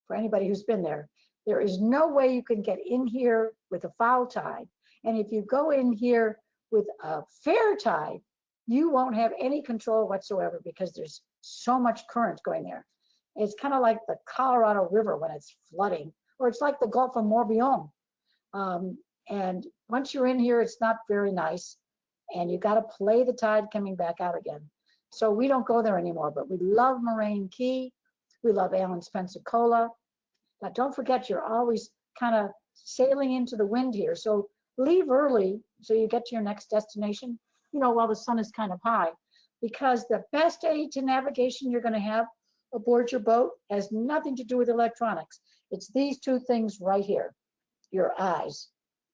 For anybody who's been there, there is no way you can get in here with a foul tide. And if you go in here with a fair tide, you won't have any control whatsoever because there's so much current going there. It's kind of like the Colorado River when it's flooding, or it's like the Gulf of Morbihan. And once you're in here, it's not very nice. And you got to play the tide coming back out again. So we don't go there anymore, but we love Moraine Key. We love Allen's Pensacola. Now, don't forget, you're always kind of sailing into the wind here. So leave early so you get to your next destination, while the sun is kind of high, because the best aid to navigation you're going to have aboard your boat has nothing to do with electronics. It's these two things right here, your eyes.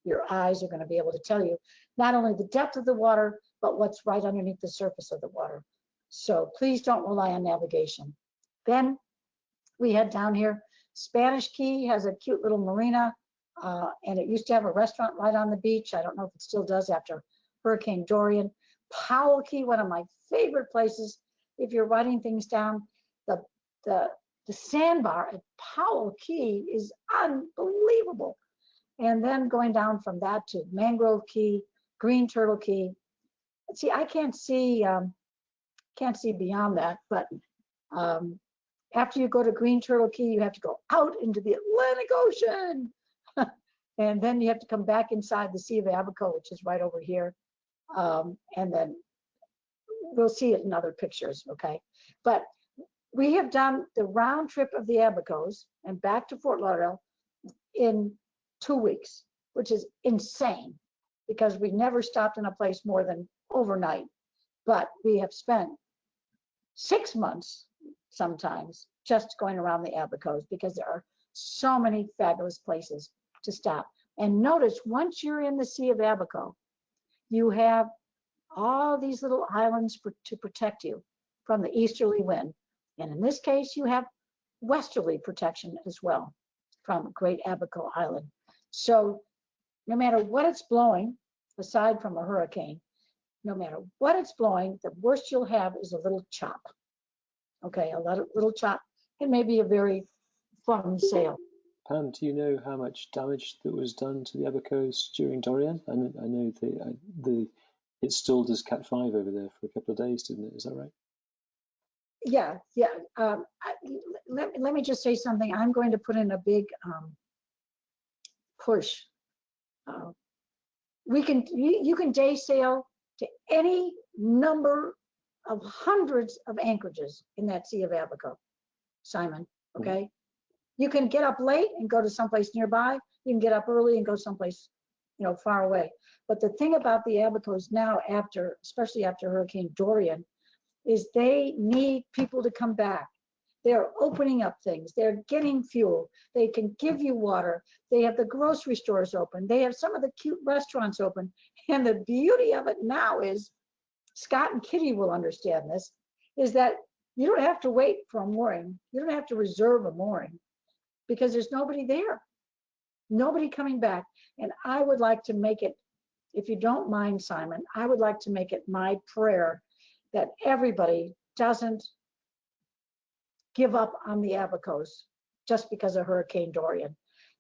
Your eyes are going to be able to tell you not only the depth of the water, but what's right underneath the surface of the water. So please don't rely on navigation. Then we head down here. Spanish Key has a cute little marina, and it used to have a restaurant right on the beach. I don't know if it still does after Hurricane Dorian. Powell Key, one of my favorite places. If you're writing things down, the sandbar at Powell Key is unbelievable. And then going down from that to Mangrove Key, Green Turtle Key. See, I can't see beyond that, but after you go to Green Turtle Key, you have to go out into the Atlantic Ocean. And then you have to come back inside the Sea of Abaco, which is right over here. And then we'll see it in other pictures, okay? But we have done the round trip of the Abacos and back to Fort Lauderdale in 2 weeks, which is insane because we never stopped in a place more than overnight. But we have spent 6 months sometimes just going around the Abacos because there are so many fabulous places to stop. And notice, once you're in the Sea of Abaco, you have all these little islands to protect you from the easterly wind. And in this case, you have westerly protection as well from Great Abaco Island. So no matter what it's blowing, aside from a hurricane, no matter what it's blowing, the worst you'll have is a little chop. Okay, a little chop, and maybe a very fun sail. Pam, do you know how much damage that was done to the Abacos during Dorian? I know it stalled as Cat 5 over there for a couple of days, didn't it? Is that right? Yeah. Let me just say something. I'm going to put in a big push Uh, you can day sail to any number of hundreds of anchorages in that Sea of Abaco, Simon, okay? You can get up late and go to someplace nearby. You can get up early and go someplace, far away. But the thing about the Abacos now, especially after Hurricane Dorian, is they need people to come back. They're opening up things. They're getting fuel. They can give you water. They have the grocery stores open. They have some of the cute restaurants open. And the beauty of it now is, Scott and Kitty will understand this, is that you don't have to wait for a mooring. You don't have to reserve a mooring because there's nobody there. Nobody coming back. And I would like to make it, if you don't mind, Simon, I would like to make it my prayer that everybody doesn't give up on the Abacos just because of Hurricane Dorian.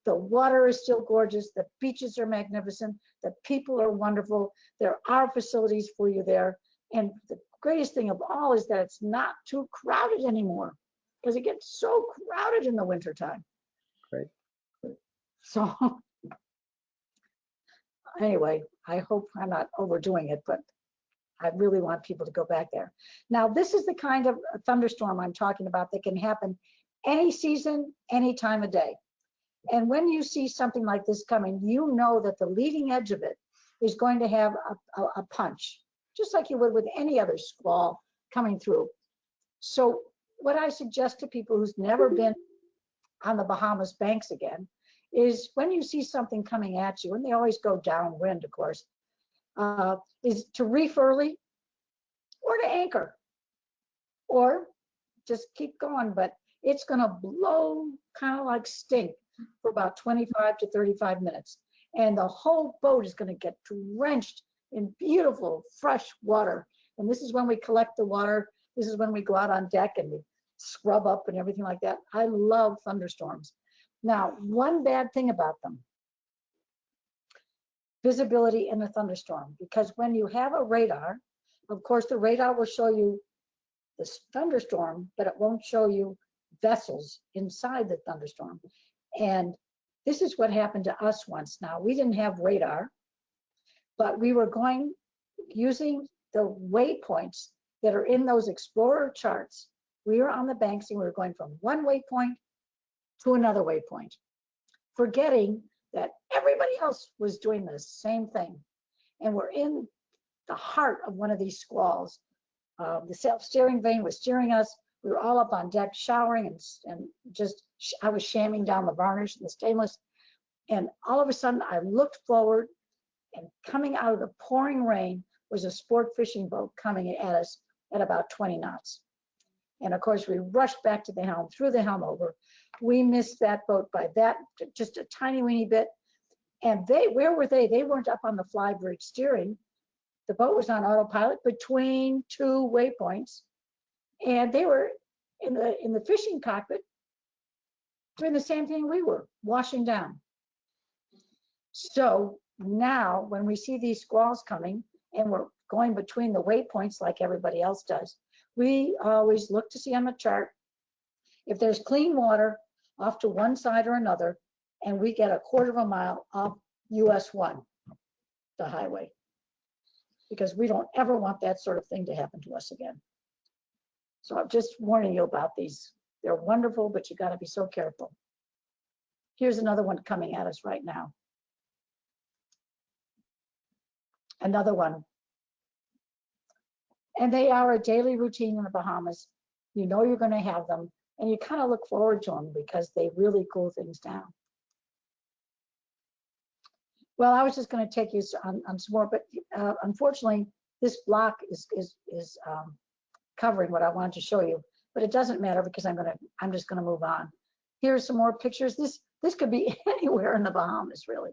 The water is still gorgeous. The beaches are magnificent. The people are wonderful. There are facilities for you there. And the greatest thing of all is that it's not too crowded anymore because it gets so crowded in the wintertime. Great. So anyway, I hope I'm not overdoing it, but I really want people to go back there. Now, this is the kind of thunderstorm I'm talking about that can happen any season, any time of day. And when you see something like this coming, you know that the leading edge of it is going to have a punch, just like you would with any other squall coming through. So what I suggest to people who's never been on the Bahamas banks again is when you see something coming at you, and they always go downwind, of course, is to reef early or to anchor or just keep going. But it's going to blow kind of like stink for about 25 to 35 minutes. And the whole boat is going to get drenched in beautiful, fresh water. And this is when we collect the water. This is when we go out on deck and we scrub up and everything like that. I love thunderstorms. Now, one bad thing about them, visibility in a thunderstorm, because when you have a radar, of course, the radar will show you the thunderstorm, but it won't show you vessels inside the thunderstorm. And this is what happened to us once. Now, we didn't have radar, but we were using the waypoints that are in those Explorer charts. We were on the banks and we were going from one waypoint to another waypoint, forgetting that everybody else was doing the same thing. And we're in the heart of one of these squalls. The self-steering vane was steering us. We were all up on deck showering and just, I was shamming down the varnish and the stainless. And all of a sudden I looked forward, and coming out of the pouring rain was a sport fishing boat coming at us at about 20 knots. And of course we rushed back to the helm, threw the helm over. We missed that boat by just a tiny weeny bit. And where were they? They weren't up on the flybridge steering. The boat was on autopilot between two waypoints. And they were in the fishing cockpit doing the same thing we were, washing down. So now when we see these squalls coming and we're going between the waypoints like everybody else does, we always look to see on the chart if there's clean water off to one side or another, and we get a quarter of a mile off US 1, the highway, because we don't ever want that sort of thing to happen to us again. So I'm just warning you about these. They're wonderful, but you got to be so careful. Here's another one coming at us right now. Another one. And they are a daily routine in the Bahamas. You know you're going to have them, and you kind of look forward to them because they really cool things down. Well, I was just going to take you on some more, but unfortunately, this block is covering what I wanted to show you, but it doesn't matter because I'm just going to move on. Here's some more pictures. This could be anywhere in the Bahamas, really.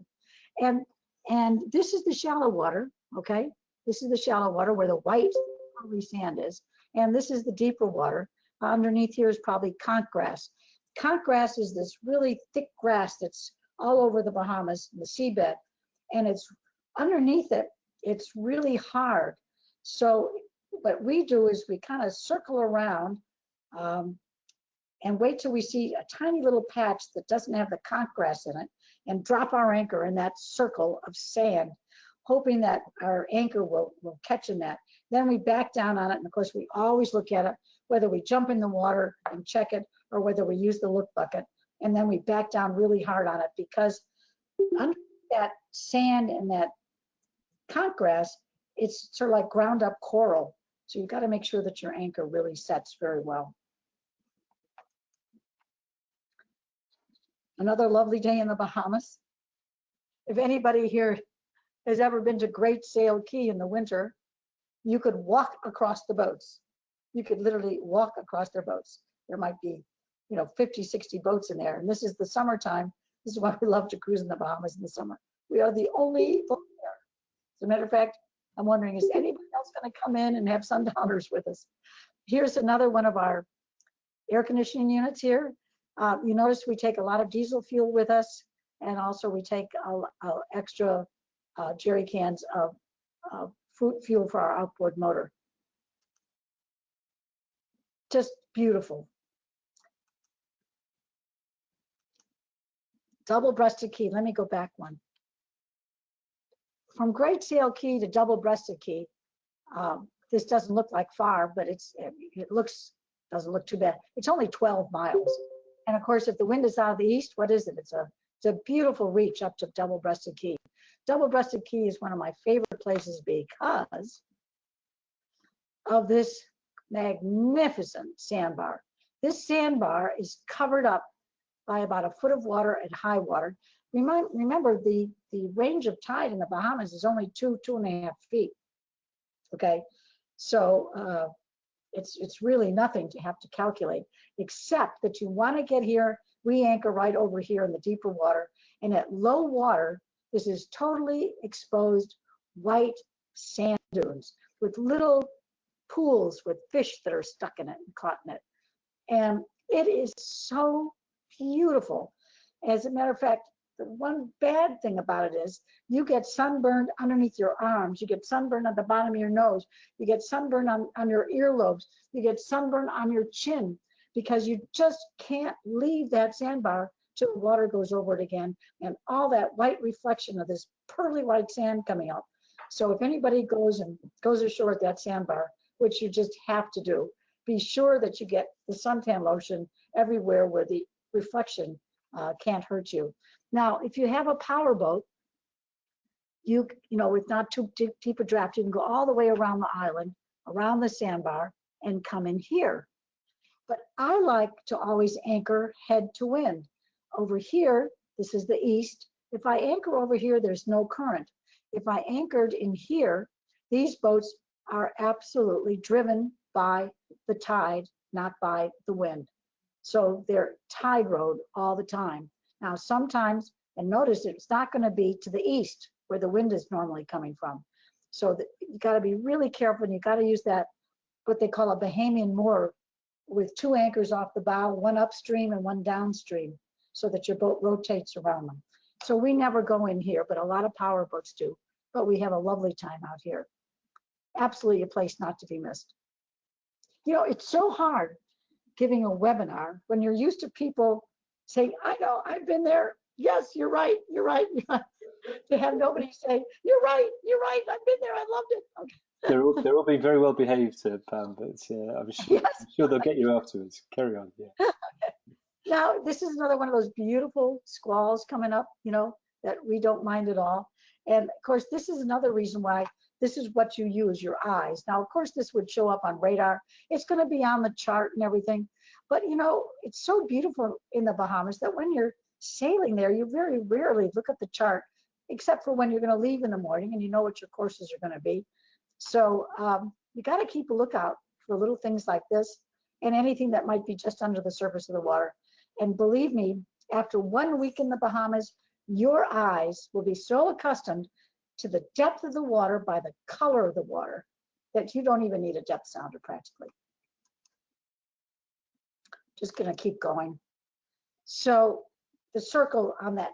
And this is the shallow water, okay? This is the shallow water where the white pearly sand is, and this is the deeper water. Underneath here is probably conch grass. Conch grass is this really thick grass that's all over the Bahamas, the seabed, and it's underneath it, it's really hard. So what we do is we kind of circle around and wait till we see a tiny little patch that doesn't have the conch grass in it, and drop our anchor in that circle of sand, hoping that our anchor will catch in that. Then we back down on it, and of course we always look at it, whether we jump in the water and check it or whether we use the look bucket, and then we back down really hard on it, because under that sand and that conch grass, it's sort of like ground up coral. So you've got to make sure that your anchor really sets very well. Another lovely day in the Bahamas. If anybody here has ever been to Great Sail Key in the winter, you could walk across the boats. You could literally walk across their boats. There might be, 50, 60 boats in there. And this is the summertime. This is why we love to cruise in the Bahamas in the summer. We are the only boat there. As a matter of fact, I'm wondering, is anybody else going to come in and have sundowners with us? Here's another one of our air conditioning units here. You notice we take a lot of diesel fuel with us, and also we take extra jerry cans of fuel for our outboard motor. Just beautiful. Double-breasted key. Let me go back one. From Great Sail Key to Double-breasted Key, this doesn't look like far, but it doesn't look too bad. It's only 12 miles. And of course, if the wind is out of the east, what is it? It's a beautiful reach up to Double-breasted Key. Double-breasted Key is one of my favorite places because of this magnificent sandbar. This sandbar is covered up by about a foot of water at high water. Remember, the range of tide in the Bahamas is only 2.5 feet. Okay, so it's really nothing to have to calculate, except that you want to get here. We anchor right over here in the deeper water, and at low water, this is totally exposed white sand dunes with little pools with fish that are stuck in it and caught in it. And it is so beautiful. As a matter of fact, the one bad thing about it is you get sunburned underneath your arms, you get sunburned at the bottom of your nose, you get sunburned on your earlobes, you get sunburned on your chin, because you just can't leave that sandbar till the water goes over it again, and all that white reflection of this pearly white sand coming up. So if anybody goes ashore at that sandbar, which you just have to do, be sure that you get the suntan lotion everywhere where the reflection can't hurt you. Now, if you have a power boat, you know, with not too deep a draft, you can go all the way around the island, around the sandbar, and come in here. But I like to always anchor head to wind. Over here, this is the east. If I anchor over here, there's no current. If I anchored in here, these boats are absolutely driven by the tide, not by the wind. So they're tide rode all the time. Now, sometimes, and notice it's not going to be to the east where the wind is normally coming from. So you got to be really careful, and you got to use that, what they call a Bahamian moor, with 2 anchors off the bow, one upstream and one downstream, so that your boat rotates around them. So we never go in here, but a lot of power boats do. But we have a lovely time out here. Absolutely a place not to be missed. You know, it's so hard giving a webinar when you're used to people saying, I know, I've been there. Yes, you're right, you're right. To have nobody say, you're right, I've been there, I loved it. Okay. They're all being very well behaved, Pam, but I'm sure, Yes. I'm sure they'll get you afterwards. Carry on, yeah. Now, this is another one of those beautiful squalls coming up, you know, that we don't mind at all. And of course, this is another reason why this is what you use, your eyes. Now, of course, this would show up on radar. It's going to be on the chart and everything. But, you know, it's so beautiful in the Bahamas that when you're sailing there, you very rarely look at the chart, except for when you're going to leave in the morning and you know what your courses are going to be. So you got to keep a lookout for little things like this and anything that might be just under the surface of the water. And believe me, after 1 week in the Bahamas, your eyes will be so accustomed to the depth of the water by the color of the water that you don't even need a depth sounder practically. Just going to keep going. So the circle on that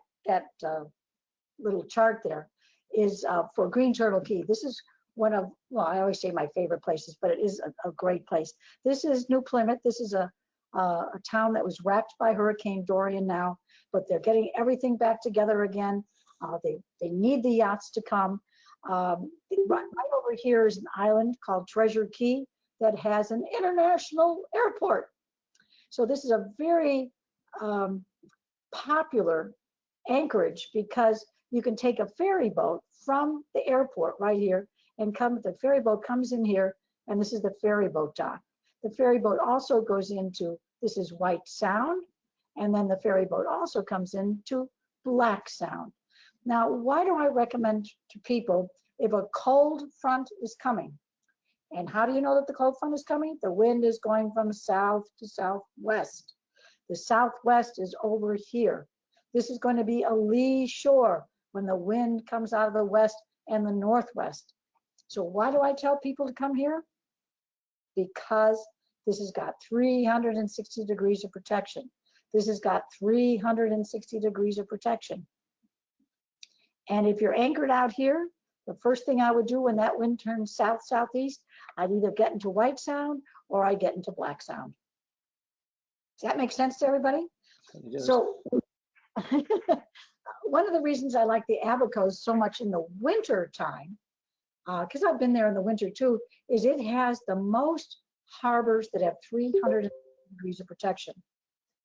little chart there is for Green Turtle Key. This is one of, well, I always say my favorite places, but it is a great place. This is New Plymouth. This is a a town that was wrecked by Hurricane Dorian now, but they're getting everything back together again. They need the yachts to come. Right over here is an island called Treasure Key that has an international airport. So this is a very popular anchorage because you can take a ferry boat from the airport right here and the ferry boat comes in here, and this is the ferry boat dock. The ferry boat also goes into, this is White Sound, and then the ferry boat also comes into Black Sound. Now, why do I recommend to people if a cold front is coming? And how do you know that the cold front is coming? The wind is going from south to southwest. The southwest is over here. This is going to be a lee shore when the wind comes out of the west and the northwest. So why do I tell people to come here? Because this has got 360 degrees of protection. This has got 360 degrees of protection. And if you're anchored out here, the first thing I would do when that wind turns south-southeast, I'd either get into White Sound or I'd get into Black Sound. Does that make sense to everybody? So one of the reasons I like the Abacos so much in the winter time, because I've been there in the winter too, is it has the most harbors that have 300 degrees of protection.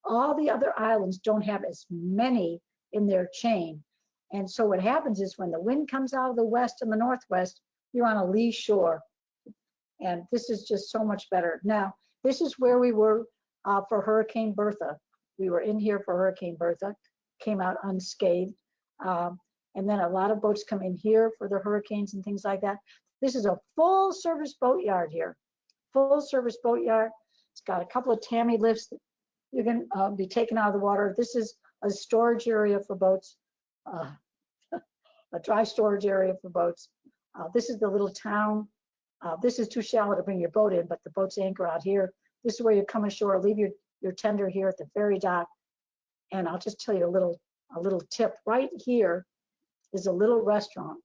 All the other islands don't have as many in their chain. And so what happens is when the wind comes out of the west and the northwest, you're on a lee shore. And this is just so much better. Now, this is where we were for Hurricane Bertha. We were in here for Hurricane Bertha, came out unscathed. And then a lot of boats come in here for the hurricanes and things like that. This is a full service boatyard here. Full service boatyard. It's got a couple of Tammy lifts that you can be taken out of the water. This is a storage area for boats, a dry storage area for boats. This is the little town. This is too shallow to bring your boat in, but the boats anchor out here. This is where you come ashore, leave your tender here at the ferry dock. And I'll just tell you a little tip. Right here is a little restaurant.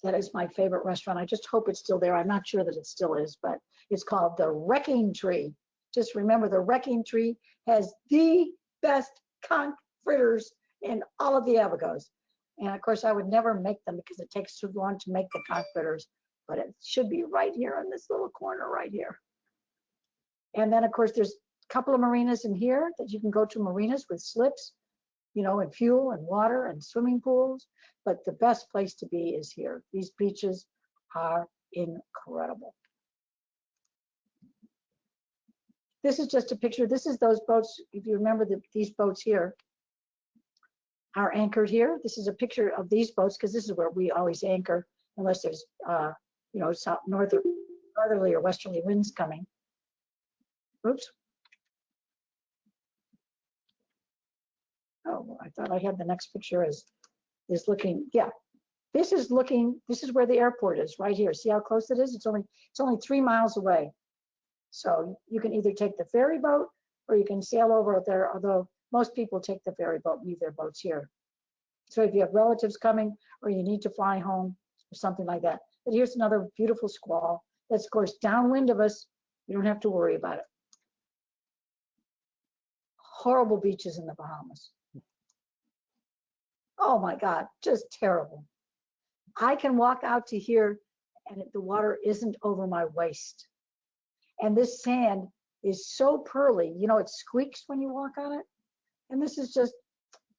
That is my favorite restaurant. I just hope it's still there. I'm not sure that it still is, but it's called the Wrecking Tree. Just remember, the Wrecking Tree has the best conch fritters in all of the Abacos. And of course, I would never make them because it takes too long to make the conch fritters, but it should be right here in this little corner right here. And then of course, there's a couple of marinas in here that you can go to, marinas with slips, you know, and fuel and water and swimming pools. But the best place to be is here. These beaches are incredible. This is just a picture. This is those boats. If you remember, these boats here are anchored here. This is a picture of these boats because this is where we always anchor unless there's, you know, northerly or westerly winds coming. Oops. Oh, I thought I had the next picture is looking, yeah. This is where the airport is, right here. See how close it is? It's only 3 miles away. So you can either take the ferry boat or you can sail over there, although most people take the ferry boat and leave their boats here. So if you have relatives coming or you need to fly home or something like that. But here's another beautiful squall that's, of course, downwind of us. You don't have to worry about it. Horrible beaches in the Bahamas. Oh my God, just terrible. I can walk out to here and the water isn't over my waist. And this sand is so pearly, you know, it squeaks when you walk on it. And this is just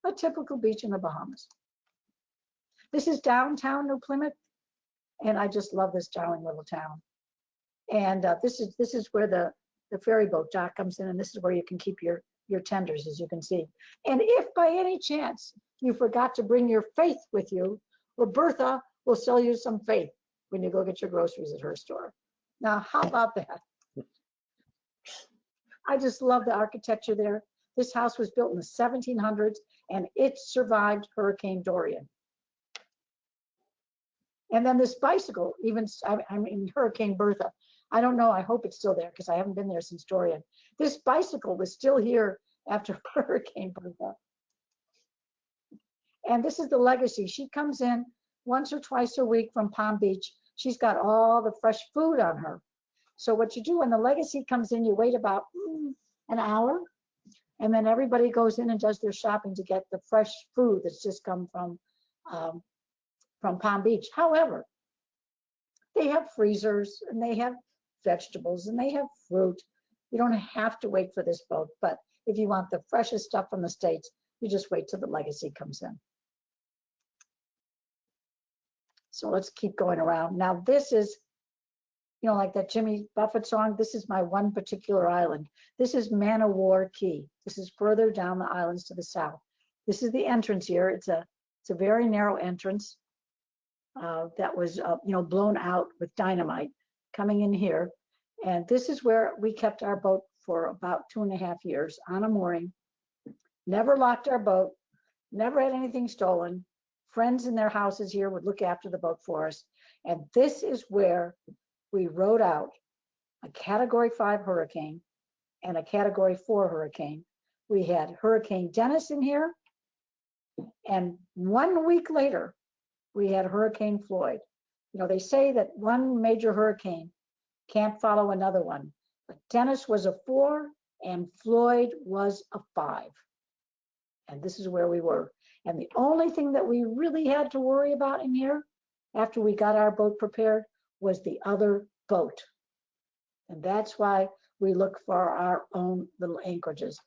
a typical beach in the Bahamas. This is downtown New Plymouth. And I just love this darling little town. And this is where the ferry boat dock comes in, and this is where you can keep your tenders, as you can see. And if by any chance you forgot to bring your faith with you, Roberta will sell you some faith when you go get your groceries at her store. Now, how about that? I just love the architecture there. This house was built in the 1700s and it survived Hurricane Dorian. And then this bicycle, I mean, Hurricane Bertha, I don't know, I hope it's still there because I haven't been there since Dorian. This bicycle was still here after Hurricane Bertha. And this is the legacy. She comes in once or twice a week from Palm Beach. She's got all the fresh food on her. So what you do when the legacy comes in, you wait about an hour, and then everybody goes in and does their shopping to get the fresh food that's just come from Palm Beach. However, they have freezers and they have vegetables and they have fruit. You don't have to wait for this boat, but if you want the freshest stuff from the States, you just wait till the legacy comes in. So let's keep going around. Now this is, you know, like that Jimmy Buffett song, this is my one particular island. This is Man o' War Key. This is further down the islands to the south. This is the entrance here. It's a very narrow entrance that was, you know, blown out with dynamite coming in here. And this is where we kept our boat for about 2.5 years on a mooring. Never locked our boat, never had anything stolen. Friends in their houses here would look after the boat for us. And this is where we rode out a Category 5 hurricane and a Category 4 hurricane. We had Hurricane Dennis in here, and 1 week later, we had Hurricane Floyd. You know, they say that one major hurricane can't follow another one, but Dennis was a 4 and Floyd was a 5. And this is where we were. And the only thing that we really had to worry about in here after we got our boat prepared was the other boat. And that's why we look for our own little anchorages.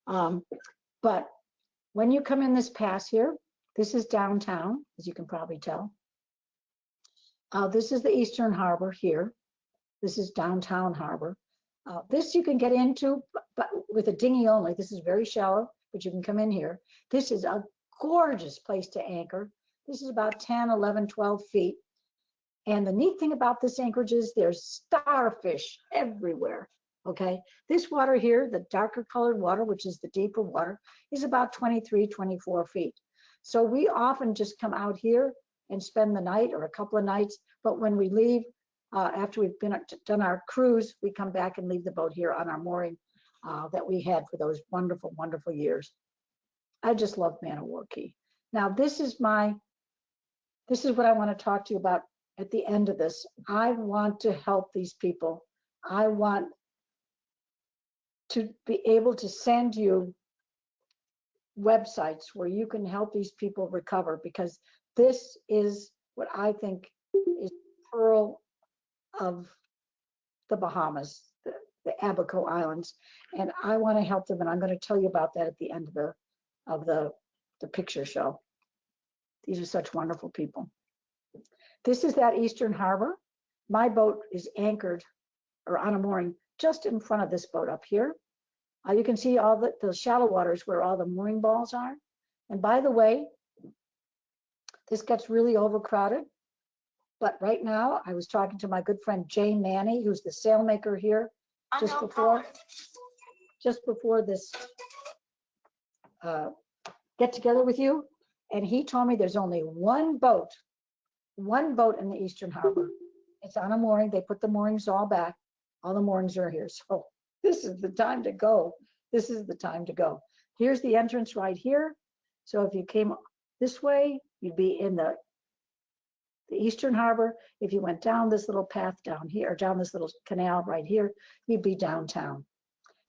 But when you come in this pass here, this is downtown, as you can probably tell. This is the Eastern Harbor here. This is downtown harbor. This you can get into, but with a dinghy only. This is very shallow, but you can come in here. This is a gorgeous place to anchor. This is about 10, 11, 12 feet. And the neat thing about this anchorage is there's starfish everywhere, okay? This water here, the darker colored water, which is the deeper water, is about 23, 24 feet. So we often just come out here and spend the night or a couple of nights, but when we leave, after we've done our cruise, we come back and leave the boat here on our mooring that we had for those wonderful, wonderful years. I just love Man o' War Key. Now this is what I want to talk to you about at the end of this. I want to help these people. I want to be able to send you websites where you can help these people recover, because this is what I think is the pearl of the Bahamas, the Abaco Islands, and I want to help them, and I'm going to tell you about that at the end of the picture show. These are such wonderful people. This is that Eastern Harbor. My boat is anchored or on a mooring just in front of this boat up here. You can see all the shallow waters where all the mooring balls are. And by the way, this gets really overcrowded. But right now, I was talking to my good friend Jane Manny, who's the sailmaker here, just before this get together with you. And he told me there's only one boat in the Eastern Harbor. It's on a mooring. They put the moorings all back. All the moorings are here. So this is the time to go. This is the time to go. Here's the entrance right here. So if you came this way, you'd be in the Eastern Harbor. If you went down this little path down here, or down this little canal right here, you'd be downtown.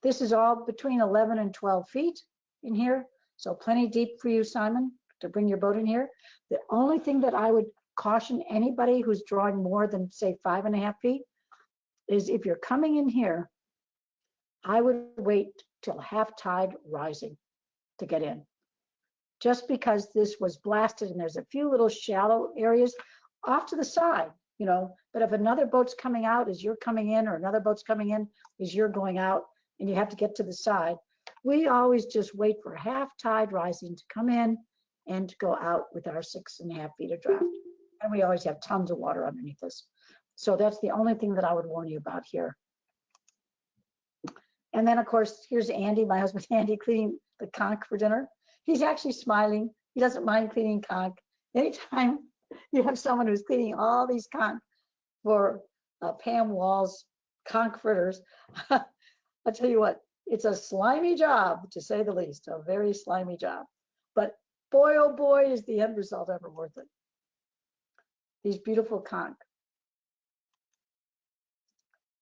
This is all between 11 and 12 feet in here. So plenty deep for you, Simon, to bring your boat in here. The only thing that I would caution anybody who's drawing more than, say, 5.5 feet is if you're coming in here, I would wait till half tide rising to get in. Just because this was blasted and there's a few little shallow areas off to the side, you know, but if another boat's coming out as you're coming in, or another boat's coming in as you're going out, and you have to get to the side, we always just wait for half tide rising to come in and to go out with our 6.5 feet of draft. And we always have tons of water underneath us. So that's the only thing that I would warn you about here. And then of course, here's Andy, my husband Andy, cleaning the conch for dinner. He's actually smiling. He doesn't mind cleaning conch. Anytime you have someone who's cleaning all these conch for Pam Wall's conch fritters, I'll tell you what, it's a slimy job, to say the least, a very slimy job. But boy, oh boy, is the end result ever worth it. These beautiful conch.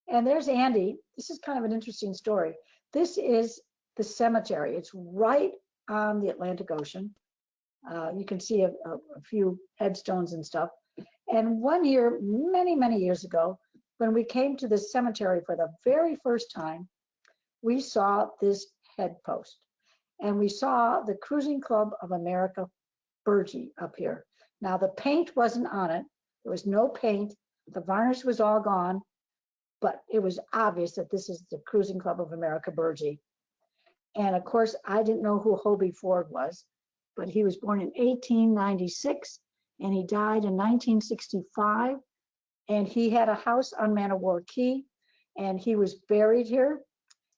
And there's Andy. This is kind of an interesting story. This is the cemetery. It's right on the Atlantic Ocean. You can see a few headstones and stuff. And one year, many, many years ago, when we came to this cemetery for the very first time, we saw this headpost. And we saw the Cruising Club of America burgee up here. Now, the paint wasn't on it. There was no paint. The varnish was all gone. But it was obvious that this is the Cruising Club of America burgee. And of course, I didn't know who Hobie Ford was, but he was born in 1896 and he died in 1965. And he had a house on Man of War Key and he was buried here.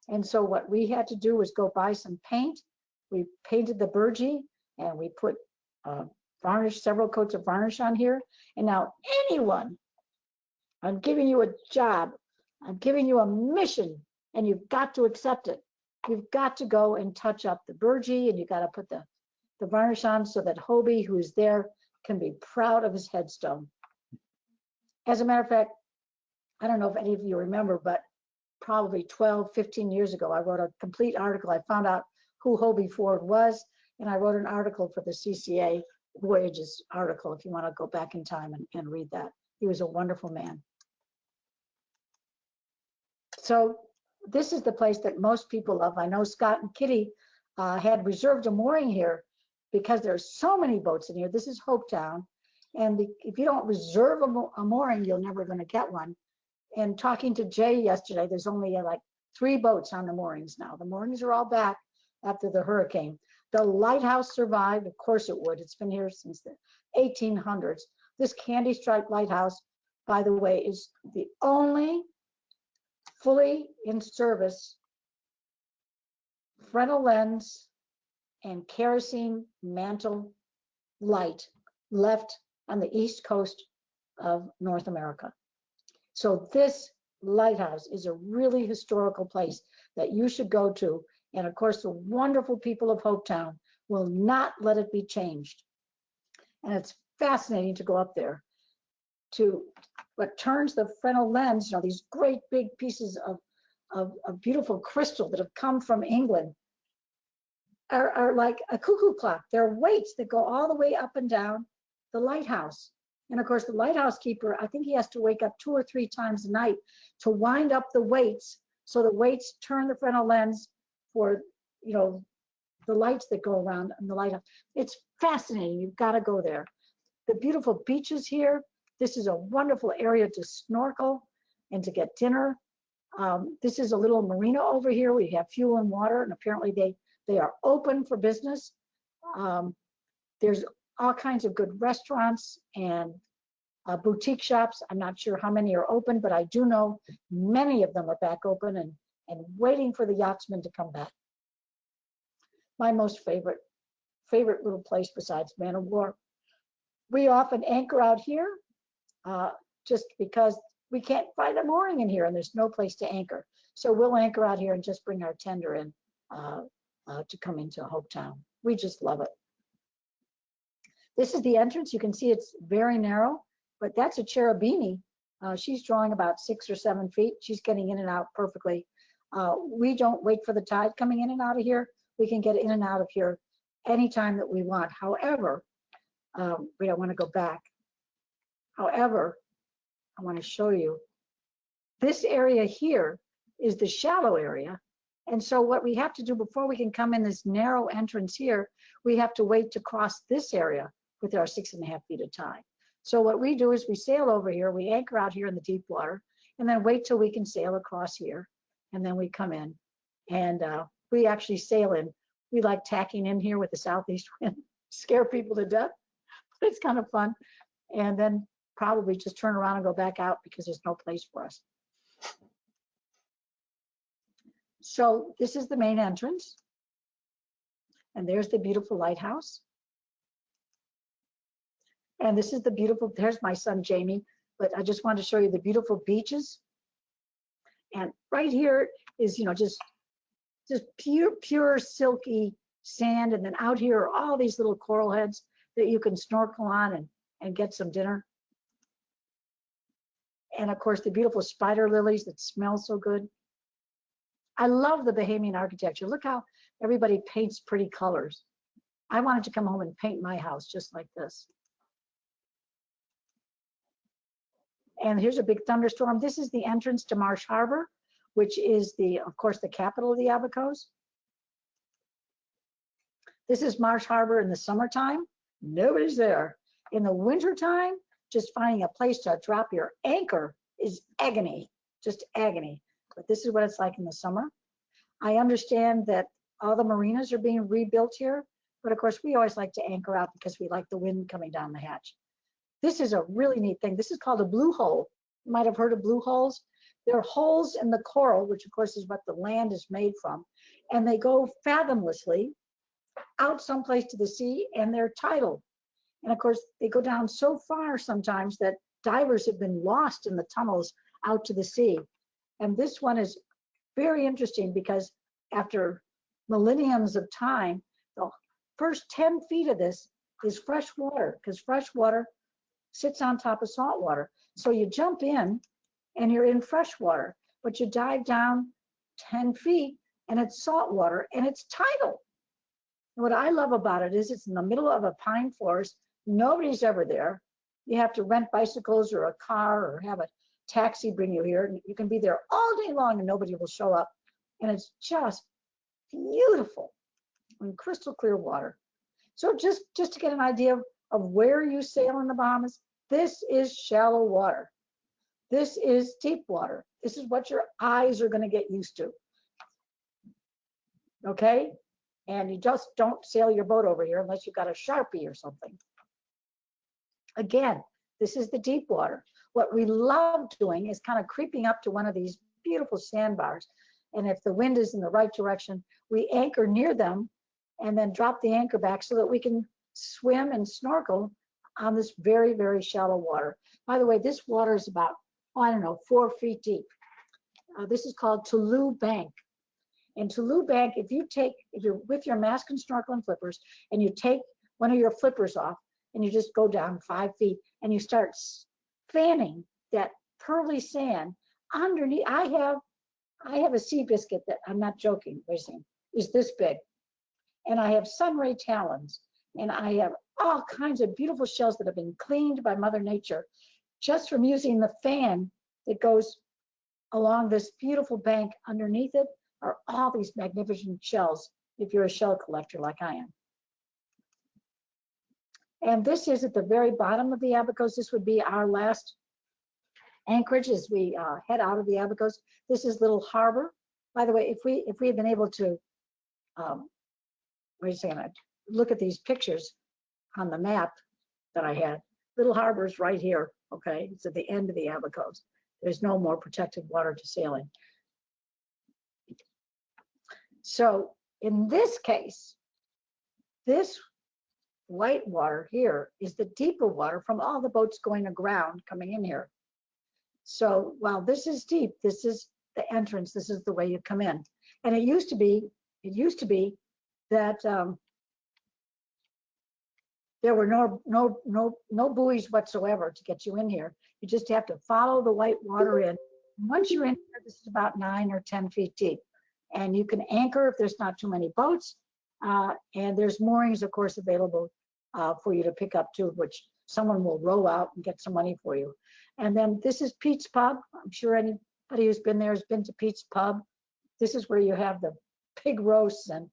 And so what we had to do was go buy some paint. We painted the burgee and we put varnish, several coats of varnish on here. And now anyone, I'm giving you a job, I'm giving you a mission, and you've got to accept it. You've got to go and touch up the burgee, and you've got to put the varnish on so that Hobie, who is there, can be proud of his headstone. As a matter of fact, I don't know if any of you remember, but probably 12, 15 years ago, I wrote a complete article. I found out who Hobie Ford was, and I wrote an article for the CCA Voyages article, if you want to go back in time and read that. He was a wonderful man. So this is the place that most people love. I know Scott and Kitty had reserved a mooring here because there's so many boats in here. This is Hopetown. And if you don't reserve a mooring, you're never going to get one. And talking to Jay yesterday, there's only like 3 boats on the moorings now. The moorings are all back after the hurricane. The lighthouse survived. Of course it would. It's been here since the 1800s. This candy stripe lighthouse, by the way, is the only fully in service frontal lens and kerosene mantle light left on the east coast of North America. So this lighthouse is a really historical place that you should go to. And of course, the wonderful people of Hopetown will not let it be changed. And it's fascinating to go up there to what turns the frontal lens, these great big pieces of beautiful crystal that have come from England are like a cuckoo clock. They're weights that go all the way up and down the lighthouse. And of course, the lighthouse keeper, I think he has to wake up 2 or 3 times a night to wind up the weights. So the weights turn the frontal lens for, the lights that go around in the lighthouse. It's fascinating. You've got to go there. The beautiful beaches here. This is a wonderful area to snorkel and to get dinner. This is a little marina over here. We have fuel and water, and apparently they are open for business. There's all kinds of good restaurants and boutique shops. I'm not sure how many are open, but I do know many of them are back open and waiting for the yachtsmen to come back. My most favorite little place besides Man of War. We often anchor out here just because we can't find a mooring in here and there's no place to anchor. So we'll anchor out here and just bring our tender in to come into Hopetown. We just love it. This is the entrance. You can see it's very narrow, but that's a cherubini. She's drawing about 6 or 7 feet. She's getting in and out perfectly. We don't wait for the tide coming in and out of here. We can get in and out of here anytime that we want. However, we don't want to go back. However, I want to show you this area here is the shallow area. And so what we have to do before we can come in this narrow entrance here, we have to wait to cross this area with our 6.5 feet of tide. So what we do is we sail over here, we anchor out here in the deep water, and then wait till we can sail across here. And then we come in and we actually sail in. We like tacking in here with the southeast wind, scare people to death, but it's kind of fun. And then probably just turn around and go back out because there's no place for us. So this is the main entrance. And there's the beautiful lighthouse. And this is the beautiful, there's my son Jamie, but I just wanted to show you the beautiful beaches. And right here is, just pure silky sand. And then out here are all these little coral heads that you can snorkel on and get some dinner. And of course, the beautiful spider lilies that smell so good. I love the Bahamian architecture. Look how everybody paints pretty colors. I wanted to come home and paint my house just like this. And here's a big thunderstorm. This is the entrance to Marsh Harbor, which is of course, the capital of the Abacos. This is Marsh Harbor in the summertime. Nobody's there. In the wintertime, just finding a place to drop your anchor is agony, just agony. But this is what it's like in the summer. I understand that all the marinas are being rebuilt here, but of course we always like to anchor out because we like the wind coming down the hatch. This is a really neat thing. This is called a blue hole. You might have heard of blue holes. They're holes in the coral, which of course is what the land is made from, and they go fathomlessly out someplace to the sea, and they're tidal. And of course, they go down so far sometimes that divers have been lost in the tunnels out to the sea. And this one is very interesting because after millenniums of time, the first 10 feet of this is fresh water, because fresh water sits on top of salt water. So you jump in and you're in fresh water, but you dive down 10 feet and it's salt water and it's tidal. And what I love about it is it's in the middle of a pine forest. Nobody's ever there. You have to rent bicycles or a car or have a taxi bring you here. And you can be there all day long and nobody will show up. And it's just beautiful and crystal clear water. So just to get an idea of where you sail in the Bahamas, this is shallow water. This is deep water. This is what your eyes are going to get used to. Okay? And you just don't sail your boat over here unless you've got a Sharpie or something. Again, this is the deep water. What we love doing is kind of creeping up to one of these beautiful sandbars. And if the wind is in the right direction, we anchor near them and then drop the anchor back so that we can swim and snorkel on this very, very shallow water. By the way, this water is about, I don't know, 4 feet deep. This is called Tulu Bank. And Tulu Bank, if you're with your mask and snorkel and flippers, and you take one of your flippers off, and you just go down 5 feet, and you start fanning that pearly sand underneath. I have a sea biscuit that, I'm not joking, is this big. And I have sunray talons, and I have all kinds of beautiful shells that have been cleaned by Mother Nature just from using the fan that goes along this beautiful bank. Underneath it are all these magnificent shells, if you're a shell collector like I am. And this is at the very bottom of the Abacos. This would be our last anchorage as we head out of the Abacos. This is Little Harbor. By the way, if we had been able to, wait a second, look at these pictures on the map that I had. Little Harbor is right here, okay? It's at the end of the Abacos. There's no more protected water to sail in. So in this case, this white water here is the deeper water from all the boats going aground coming in here. So while this is deep, this is the entrance, this is the way you come in. And it used to be that there were no buoys whatsoever to get you in here. You just have to follow the white water in. Once you're in here, this is about 9 or 10 feet deep. And you can anchor if there's not too many boats. And there's moorings, of course, available for you to pick up too, which someone will row out and get some money for you. And then this is Pete's Pub. I'm sure anybody who's been there has been to Pete's Pub. This is where you have the pig roasts. And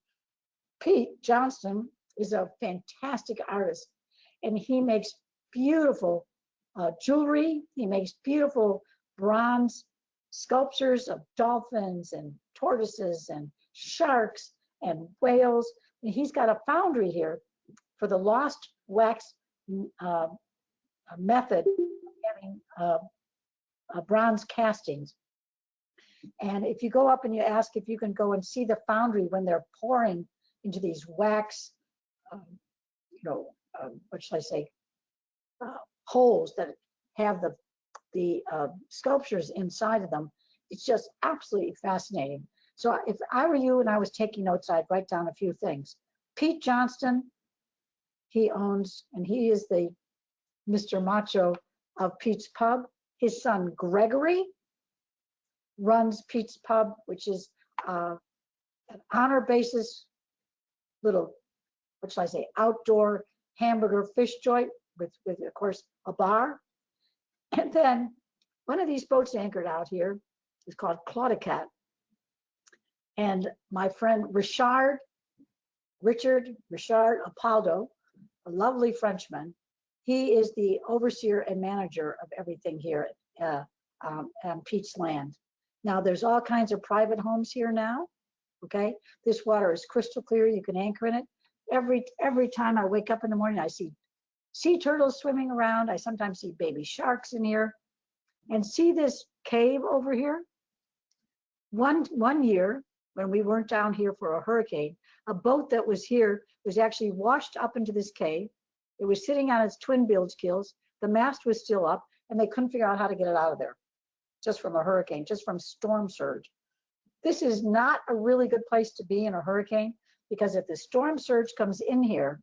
Pete Johnston is a fantastic artist, and he makes beautiful jewelry. He makes beautiful bronze sculptures of dolphins and tortoises and sharks and whales. And he's got a foundry here for the lost wax method of having bronze castings. And if you go up and you ask if you can go and see the foundry when they're pouring into these wax, what should I say, holes that have the sculptures inside of them, it's just absolutely fascinating. So if I were you and I was taking notes, I'd write down a few things. Pete Johnston, he owns, and he is the Mr. Macho of Pete's Pub. His son Gregory runs Pete's Pub, which is an honor basis little, what shall I say, outdoor hamburger fish joint with of course a bar. And then one of these boats anchored out here is called Claudicat. And my friend Richard Apaldo, a lovely Frenchman, he is the overseer and manager of everything here on Pete's Land. Now there's all kinds of private homes here now. Okay, this water is crystal clear. You can anchor in it. Every time I wake up in the morning, I see sea turtles swimming around. I sometimes see baby sharks in here. And see this cave over here? One year, when we weren't down here for a hurricane, a boat that was here was actually washed up into this cave. It was sitting on its twin bilge keels. The mast was still up, and they couldn't figure out how to get it out of there, just from a hurricane, just from storm surge. This is not a really good place to be in a hurricane, because if the storm surge comes in here,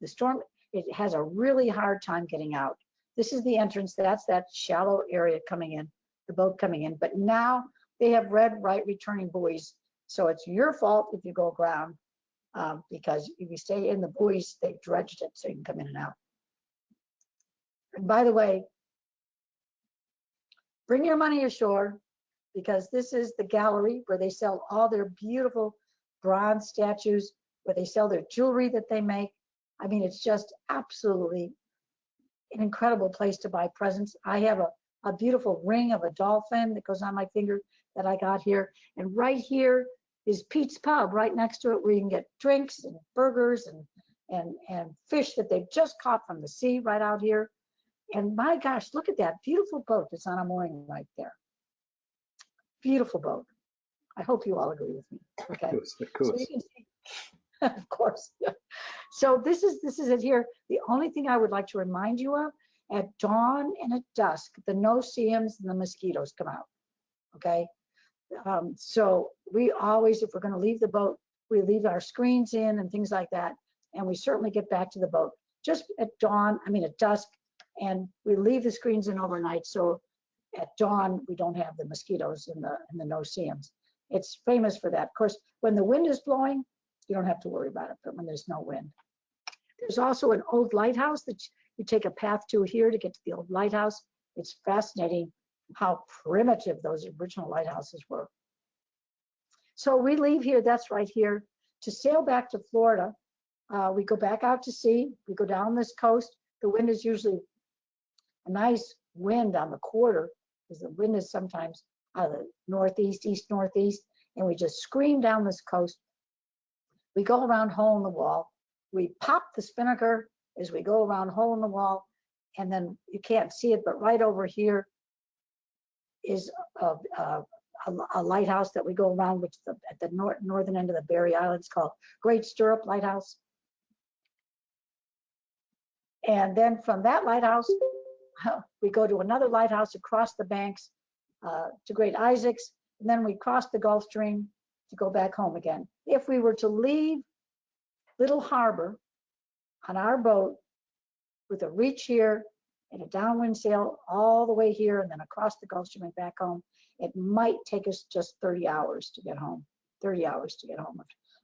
it has a really hard time getting out. This is the entrance. That's that shallow area coming in, the boat coming in. But now they have red right returning buoys. So it's your fault if you go aground, because if you stay in the buoys, they've dredged it so you can come in and out. And by the way, bring your money ashore, because this is the gallery where they sell all their beautiful bronze statues, where they sell their jewelry that they make. I mean, it's just absolutely an incredible place to buy presents. I have a beautiful ring of a dolphin that goes on my finger that I got here. And right here is Pete's Pub, right next to it, where you can get drinks and burgers and fish that they've just caught from the sea right out here. And my gosh, look at that beautiful boat that's on a mooring right there. Beautiful boat. I hope you all agree with me. Okay. Of course. So you can see, of course. Yeah. So this is it here. The only thing I would like to remind you of, at dawn and at dusk, the no-see-ums and the mosquitoes come out. Okay. So we always, if we're going to leave the boat, we leave our screens in and things like that, and we certainly get back to the boat just at dawn. I mean at dusk, and we leave the screens in overnight. So at dawn we don't have the mosquitoes in the no-see-ums. It's famous for that. Of course, when the wind is blowing, you don't have to worry about it, but when there's no wind. There's also an old lighthouse that you take a path to here to get to the old lighthouse. It's fascinating how primitive those original lighthouses were. So we leave here, that's right here, to sail back to Florida. We go back out to sea, we go down this coast. The wind is usually a nice wind on the quarter, because the wind is sometimes out of the northeast, east-northeast, and we just scream down this coast. We go around Hole in the Wall. We pop the spinnaker as we go around Hole in the Wall, and then you can't see it, but right over here is a lighthouse that we go around, which is at the northern end of the Berry Islands, called Great Stirrup Lighthouse. And then from that lighthouse, we go to another lighthouse across the banks to Great Isaacs, and then we cross the Gulf Stream to go back home again. If we were to leave Little Harbor on our boat with a reach here and a downwind sail all the way here and then across the Gulf Stream and back home, it might take us just 30 hours to get home, 30 hours to get home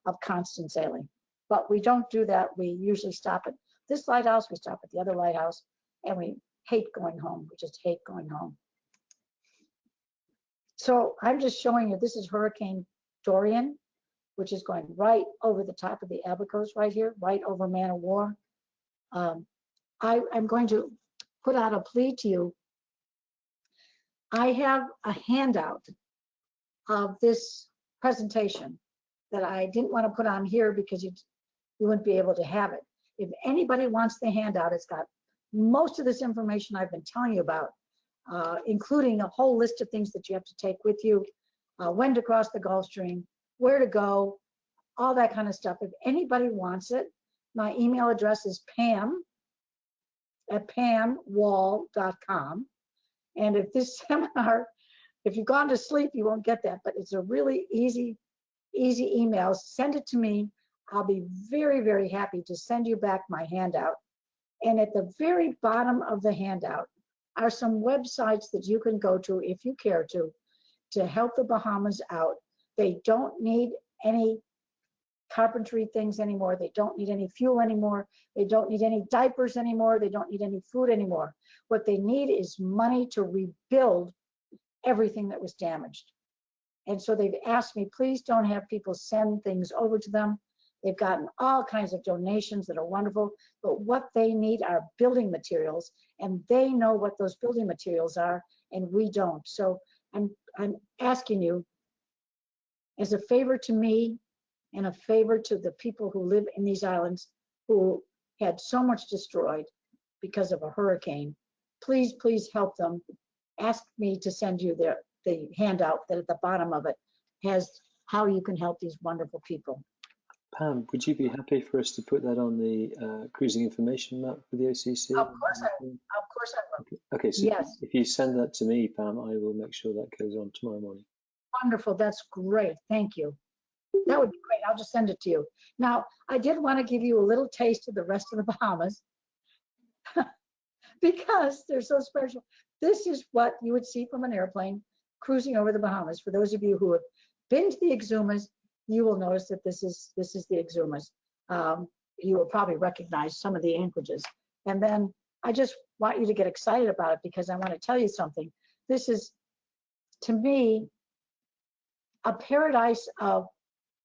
of constant sailing. But we don't do that. We usually stop at this lighthouse, we stop at the other lighthouse, and we hate going home. We just hate going home. So I'm just showing you, this is Hurricane Dorian, which is going right over the top of the Abacos right here, right over Man o' War. I'm going to put out a plea to you. I have a handout of this presentation that I didn't want to put on here because you wouldn't be able to have it. If anybody wants the handout, it's got most of this information I've been telling you about, including a whole list of things that you have to take with you, when to cross the Gulf Stream, where to go, all that kind of stuff. If anybody wants it, my email address is pam@pamwall.com. And if this seminar, if you've gone to sleep, you won't get that, but it's a really easy email. Send it to me. I'll be very, very happy to send you back my handout. And at the very bottom of the handout, are some websites that you can go to if you care to help the Bahamas out. They don't need any carpentry things anymore. They don't need any fuel anymore. They don't need any diapers anymore. They don't need any food anymore. What they need is money to rebuild everything that was damaged. And so they've asked me, please don't have people send things over to them. They've gotten all kinds of donations that are wonderful, but what they need are building materials, and they know what those building materials are, and we don't. So I'm asking you, as a favor to me and a favor to the people who live in these islands who had so much destroyed because of a hurricane, please, please help them. Ask me to send you the handout that at the bottom of it has how you can help these wonderful people. Pam, would you be happy for us to put that on the cruising information map for the OCC? Of course I will. Of course I will. Okay, so yes. If you send that to me, Pam, I will make sure that goes on tomorrow morning. Wonderful. That's great. Thank you. That would be great. I'll just send it to you. Now, I did want to give you a little taste of the rest of the Bahamas because they're so special. This is what you would see from an airplane cruising over the Bahamas. For those of you who have been to the Exumas, you will notice that this is the Exumas. You will probably recognize some of the anchorages. And then I just want you to get excited about it because I want to tell you something. This is, to me, a paradise of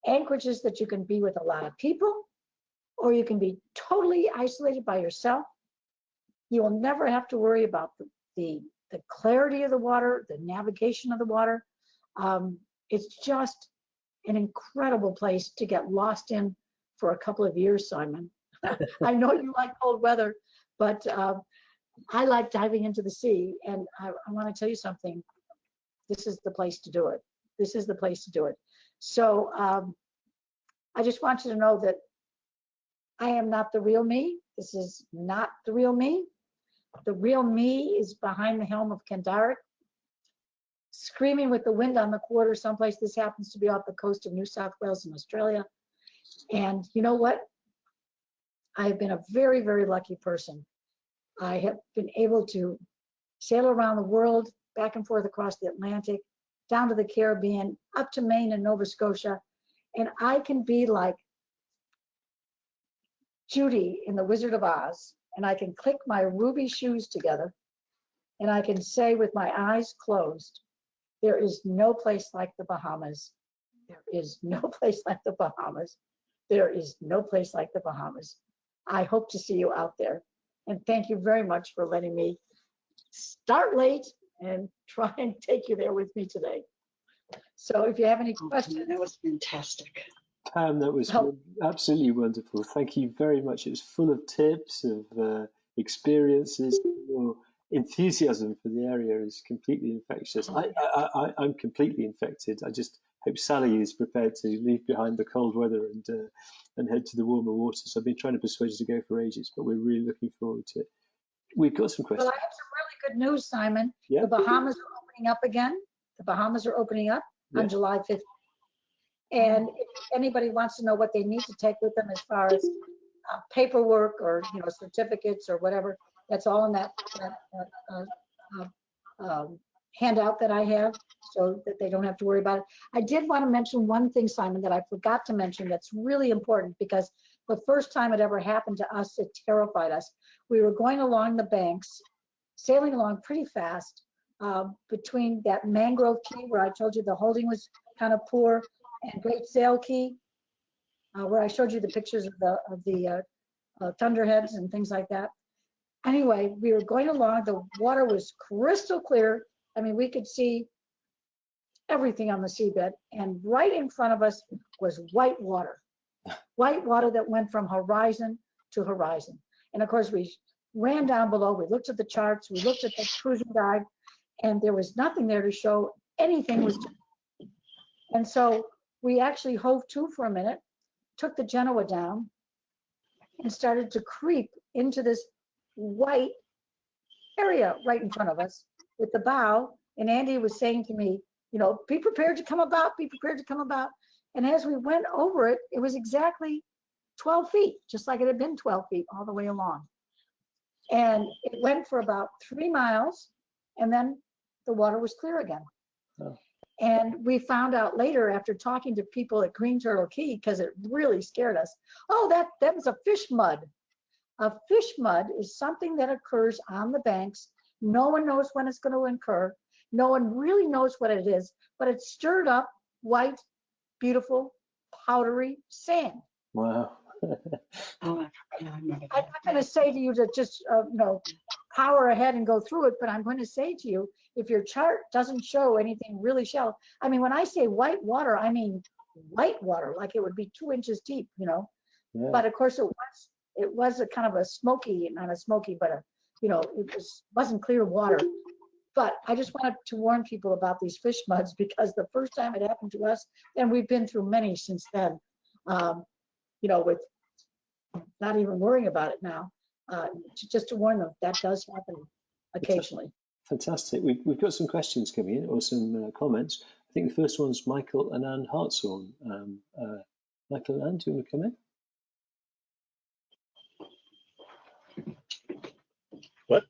anchorages that you can be with a lot of people, or you can be totally isolated by yourself. You will never have to worry about the clarity of the water, the navigation of the water. It's just an incredible place to get lost in for a couple of years, Simon. I know you like cold weather, but I like diving into the sea, and I want to tell you something. This is the place to do it. This is the place to do it. So I just want you to know that I am not the real me. This is not the real me. The real me is behind the helm of Kandarik, screaming with the wind on the quarter someplace. This happens to be off the coast of New South Wales in Australia. And you know what? I have been a very, very lucky person. I have been able to sail around the world, back and forth across the Atlantic, down to the Caribbean, up to Maine and Nova Scotia. And I can be like Judy in The Wizard of Oz, and I can click my ruby shoes together, and I can say with my eyes closed, there is no place like the Bahamas. There is no place like the Bahamas. There is no place like the Bahamas. I hope to see you out there. And thank you very much for letting me start late and try and take you there with me today. So if you have any questions. That was fantastic. Pam, that was absolutely wonderful. Thank you very much. It was full of tips, of experiences. Your enthusiasm for the area is completely infectious. I'm completely infected. I just hope Sally is prepared to leave behind the cold weather and head to the warmer waters. I've been trying to persuade her to go for ages, but we're really looking forward to it. We've got some questions. Well, I have some really good news, Simon. Yeah. The Bahamas are opening up again. The Bahamas are opening up on July 5th. And if anybody wants to know what they need to take with them as far as paperwork or certificates or whatever, that's all in that handout that I have, so that they don't have to worry about it. I did want to mention one thing, Simon, that I forgot to mention that's really important, because the first time it ever happened to us, it terrified us. We were going along the banks, sailing along pretty fast, between that mangrove key where I told you the holding was kind of poor, and Great Sail Key, where I showed you the pictures of the thunderheads and things like that. Anyway, we were going along. The water was crystal clear. I mean, we could see everything on the seabed, and right in front of us was white water that went from horizon to horizon. And of course, we ran down below. We looked at the charts. We looked at the cruising guide, and there was nothing there to show anything was different. And so we actually hove to for a minute, took the Genoa down, and started to creep into this white area right in front of us with the bow. And Andy was saying to me, be prepared to come about, be prepared to come about. And as we went over it, it was exactly 12 feet, just like it had been 12 feet all the way along. And it went for about 3 miles, and then the water was clear again. Oh. And we found out later after talking to people at Green Turtle Key, because it really scared us. Oh, that was a fish mud. A fish mud is something that occurs on the banks. No one knows when it's going to occur. No one really knows what it is, but it's stirred up white, beautiful, powdery sand. Wow. I'm not going to say to you to just, power ahead and go through it, but I'm going to say to you, if your chart doesn't show anything really shallow, I mean, when I say white water, I mean white water, like it would be 2 inches deep, Yeah. But of course it was a kind of a smoky, not a smoky, but wasn't clear water. But I just wanted to warn people about these fish muds, because the first time it happened to us, and we've been through many since then, with not even worrying about it now, just to warn them, that does happen occasionally. Fantastic. We've got some questions coming in, or some comments. I think the first one's Michael and Anne Hartshorn. Michael and Anne, do you want to come in? What?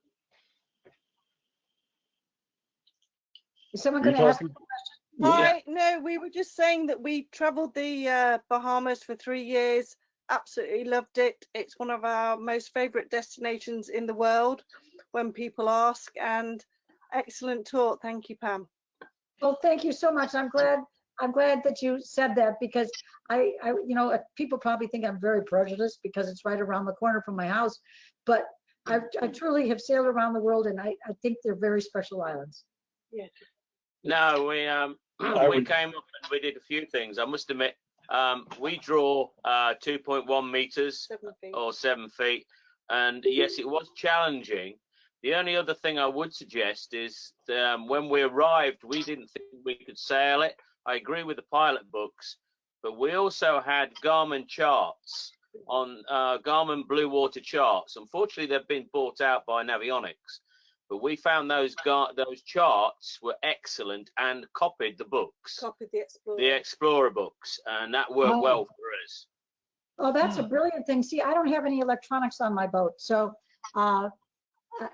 Is someone going to ask a question? Hi, no, we were just saying that we traveled the Bahamas for 3 years, absolutely loved it. It's one of our most favorite destinations in the world when people ask, and excellent talk. Thank you, Pam. Well, thank you so much. I'm glad that you said that, because I people probably think I'm very prejudiced because it's right around the corner from my house, but I truly have sailed around the world, and I think they're very special islands. Yeah. No, we came up and we did a few things. I must admit, we draw 2.1 meters 7 feet. or 7 feet, and yes, it was challenging. The only other thing I would suggest is when we arrived, we didn't think we could sail it. I agree with the pilot books, but we also had Garmin charts on Garmin Blue Water charts. Unfortunately, they've been bought out by Navionics, but we found those charts were excellent and copied the books, Copied the Explorer. the Explorer books, and that worked well for us. Oh, that's a brilliant thing. See, I don't have any electronics on my boat, so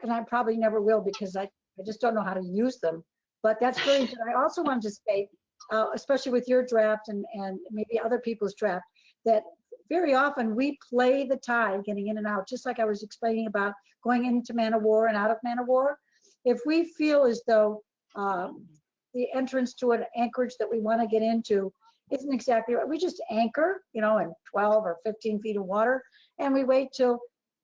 and I probably never will, because I just don't know how to use them. But that's very good. I also wanted to say, especially with your draft and maybe other people's draft, that very often we play the tide getting in and out, just like I was explaining about going into man of war and out of man of war. If we feel as though the entrance to an anchorage that we want to get into isn't exactly right, we just anchor, in 12 or 15 feet of water, and we wait till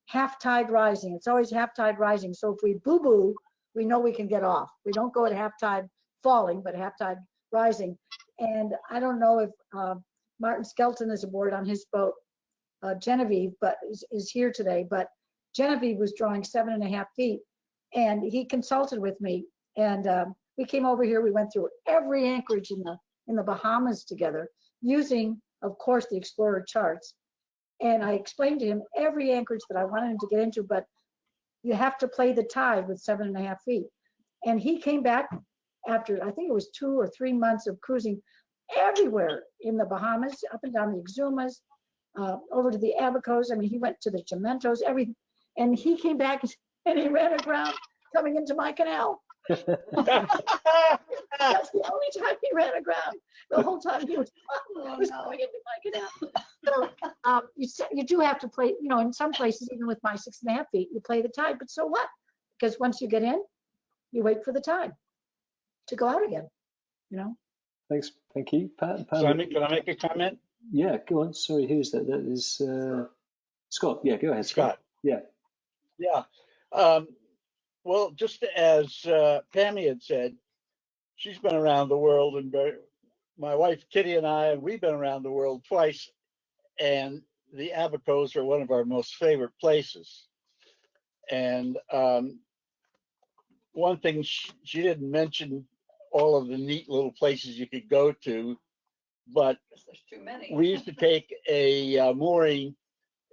half tide rising. It's always half tide rising. So if we boo-boo, we know we can get off. We don't go at half tide falling, but half tide rising. And I don't know if Martin Skelton is aboard on his boat, Genevieve, but is here today. But Genevieve was drawing 7.5 feet, and he consulted with me. And we came over here. We went through every anchorage in the Bahamas together, using, of course, the Explorer charts. And I explained to him every anchorage that I wanted him to get into, but you have to play the tide with 7.5 feet. And he came back after, I think it was 2 or 3 months of cruising everywhere in the Bahamas, up and down the Exumas, over to the Abacos. I mean, he went to the Chimentos, everything. And he came back and he ran aground coming into my canal. That's the only time he ran aground. The whole time he was coming into my canal. So you do have to play, in some places, even with my 6.5 feet, you play the tide, but so what? Because once you get in, you wait for the tide to go out again, Thanks. Thank you. Pam, Can I make a comment? Yeah, go on. Sorry, who's that? That is Scott. Yeah, go ahead, Scott. Yeah. Yeah. Well, just as Pammy had said, she's been around the world, and my wife Kitty and we've been around the world twice, and the Abacos are one of our most favorite places. And one thing she didn't mention all of the neat little places you could go to, but there's too many. We used to take a mooring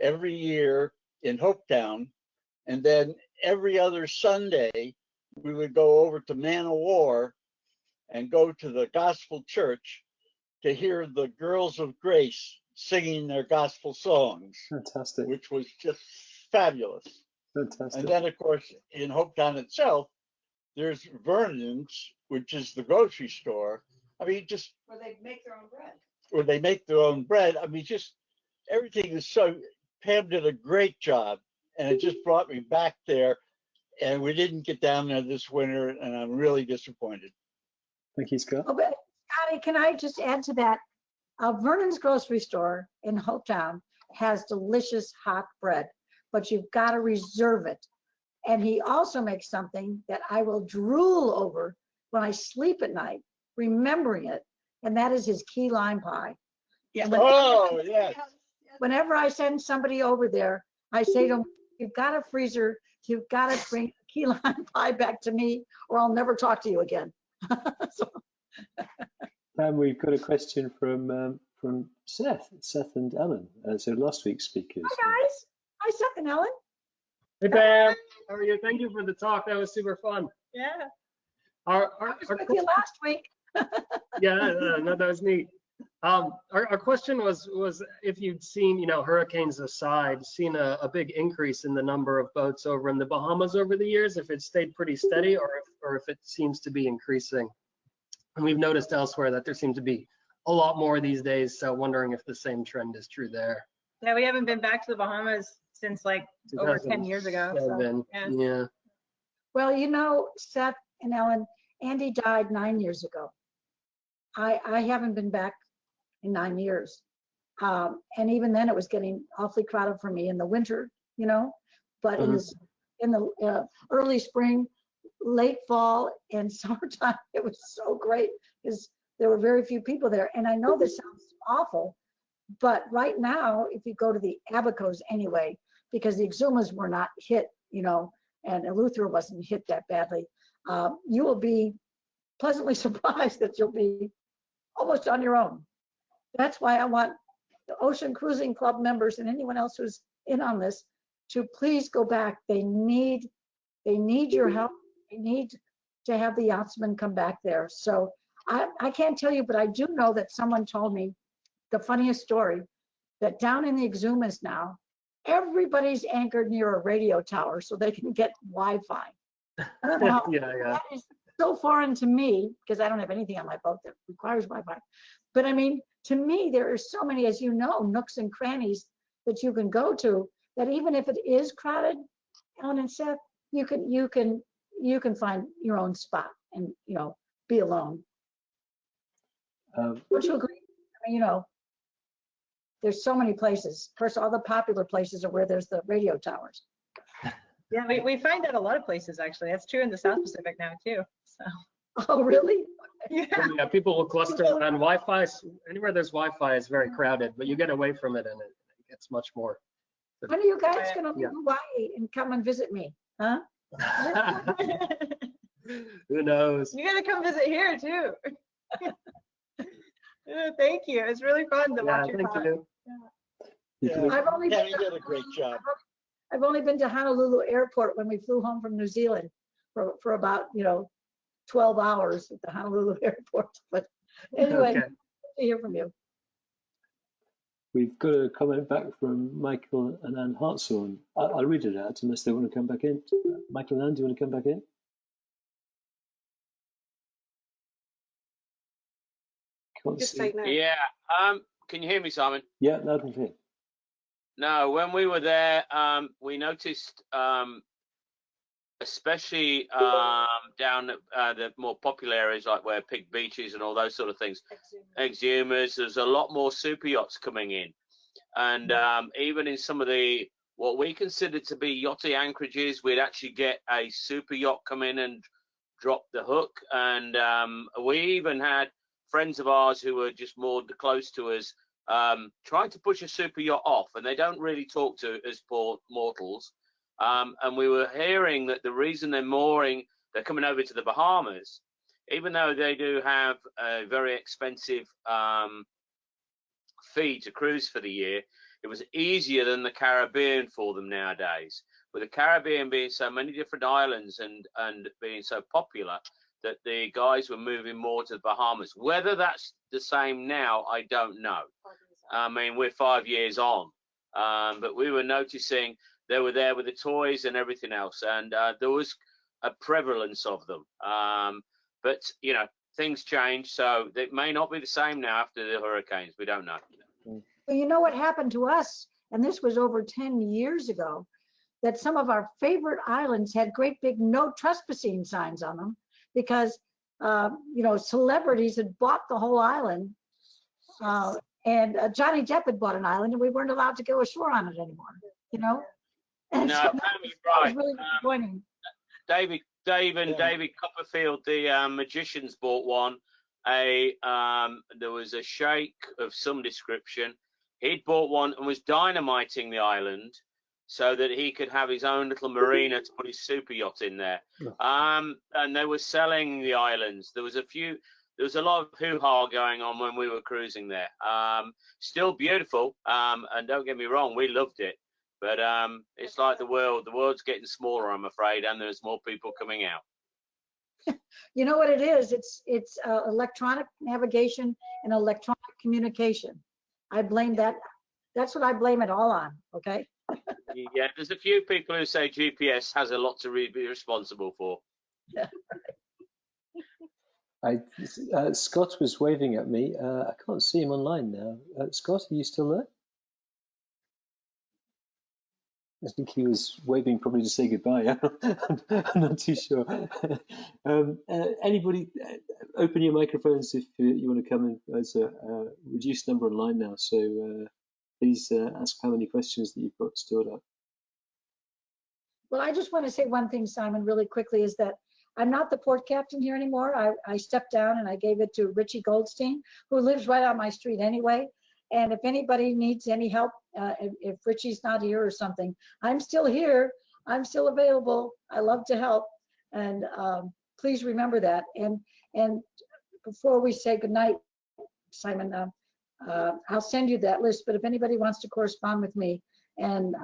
every year in Hopetown, and then every other Sunday we would go over to Man of War and go to the gospel church to hear the Girls of Grace singing their gospel songs. Fantastic. Which was just fabulous. Fantastic. And then, of course, in Hopetown itself, there's Vernon's, which is the grocery store. I mean, just Where they make their own bread. where they make their own bread. I mean, just everything is so. Pam did a great job, and it just brought me back there. And we didn't get down there this winter, and I'm really disappointed. Thank you, Scott. Oh, but Scotty, can I just add to that? Vernon's grocery store in Hopetown has delicious hot bread, but you've got to reserve it. And he also makes something that I will drool over when I sleep at night, remembering it, and that is his key lime pie. Yeah. Oh, yes. Whenever I send somebody over there, I say to them, you've got a freezer, you've got to bring key lime pie back to me, or I'll never talk to you again. So, Pam, we've got a question from Seth and Ellen. So last week's speakers. hi guys. Hi Seth and Ellen. Hey Pam, how are you? Thank you for the talk. That was super fun. Yeah. I was with you last week. Yeah, no, that was neat. Our question was if you'd seen, hurricanes aside, seen a big increase in the number of boats over in the Bahamas over the years, if it stayed pretty steady or if it seems to be increasing. And we've noticed elsewhere that there seems to be a lot more these days, so wondering if the same trend is true there. Yeah, we haven't been back to the Bahamas since like over 10 years ago. So, Yeah. Well, Seth and Ellen, Andy died 9 years ago. I haven't been back in 9 years. And even then it was getting awfully crowded for me in the winter, but in the early spring, late fall and summertime, it was so great because there were very few people there. And I know this sounds awful, but right now, if you go to the Abacos anyway, because the Exumas were not hit, and Eleuthera wasn't hit that badly, you will be pleasantly surprised that you'll be almost on your own. That's why I want the Ocean Cruising Club members and anyone else who's in on this to please go back. They need your help. They need to have the yachtsmen come back there. So I can't tell you, but I do know that someone told me the funniest story, that down in the Exumas now, everybody's anchored near a radio tower so they can get Wi-Fi. I don't know how that is so foreign to me because I don't have anything on my boat that requires Wi-Fi. But I mean, to me, there are so many, as you know, nooks and crannies that you can go to that even if it is crowded, Ellen and Seth, you can find your own spot and be alone. Don't you agree? I mean, there's so many places. Of course, all the popular places are where there's the radio towers. yeah, we find that a lot of places actually. That's true in the South Pacific now too. So. Oh, really? Yeah, people will cluster around Wi-Fi. Anywhere there's Wi-Fi is very crowded, but you get away from it and it gets much more. When are you guys going to leave Hawaii and come and visit me? Huh? Who knows? You gotta come visit here too. Thank you. It's really fun to watch your talk. Yeah, I've only Penny did a great job. I've only been to Honolulu Airport when we flew home from New Zealand for about 12 hours at the Honolulu Airport. But anyway, Okay. good to hear from you. We've got a comment back from Michael and Ann Hartshorn. I'll read it out unless they want to come back in. Michael and Ann, do you want to come back in? Can't Just see. say no. Yeah. Can you hear me, Simon? Yeah, loud and clear. No, when we were there, we noticed, especially down at the more popular areas like where Pig Beaches and all those sort of things, Exumas, there's a lot more super yachts coming in. And even in some of the, what we considered to be yachty anchorages, we'd actually get a super yacht come in and drop the hook. And we even had friends of ours who were just moored close to us, trying to push a super yacht off, and they don't really talk to us poor mortals. And we were hearing that the reason they're coming over to the Bahamas, even though they do have a very expensive fee to cruise for the year, it was easier than the Caribbean for them nowadays. With the Caribbean being so many different islands and being so popular, that the guys were moving more to the Bahamas. Whether that's the same now, I don't know. I mean, we're 5 years on, but we were noticing they were there with the toys and everything else, and there was a prevalence of them. But you know, things change, so it may not be the same now after the hurricanes. We don't know. Well, you know what happened to us, and this was over 10 years ago, that some of our favorite islands had great big no trespassing signs on them because, you know, celebrities had bought the whole island. And Johnny Depp had bought an island and we weren't allowed to go ashore on it anymore, you know? And No, so Pam, that you're was right. really disappointing. David Copperfield, the magicians, bought one. There was a sheikh of some description. He'd bought one and was dynamiting the island so that he could have his own little marina to put his super yacht in there. And they were selling the islands. There was a lot of hoo-ha going on when we were cruising there. Still beautiful, and don't get me wrong, we loved it. But it's like the world's getting smaller, I'm afraid, and there's more people coming out. You know what it is? It's electronic navigation and electronic communication. I blame that. That's what I blame it all on, okay? Yeah, there's a few people who say GPS has a lot to be responsible for. Scott was waving at me. I can't see him online now. Scott, are you still there? I think he was waving probably to say goodbye. I'm not too sure. Anybody, open your microphones if you want to come in. There's a reduced number online now, so please ask how many questions that you've got stored up. Well, I just want to say one thing, Simon, really quickly, is that I'm not the port captain here anymore. I stepped down and I gave it to Richie Goldstein, who lives right on my street anyway. And if anybody needs any help, if Richie's not here or something, I'm still here. I'm still available. I love to help. And please remember that. And before we say goodnight, Simon, I'll send you that list. But if anybody wants to correspond with me and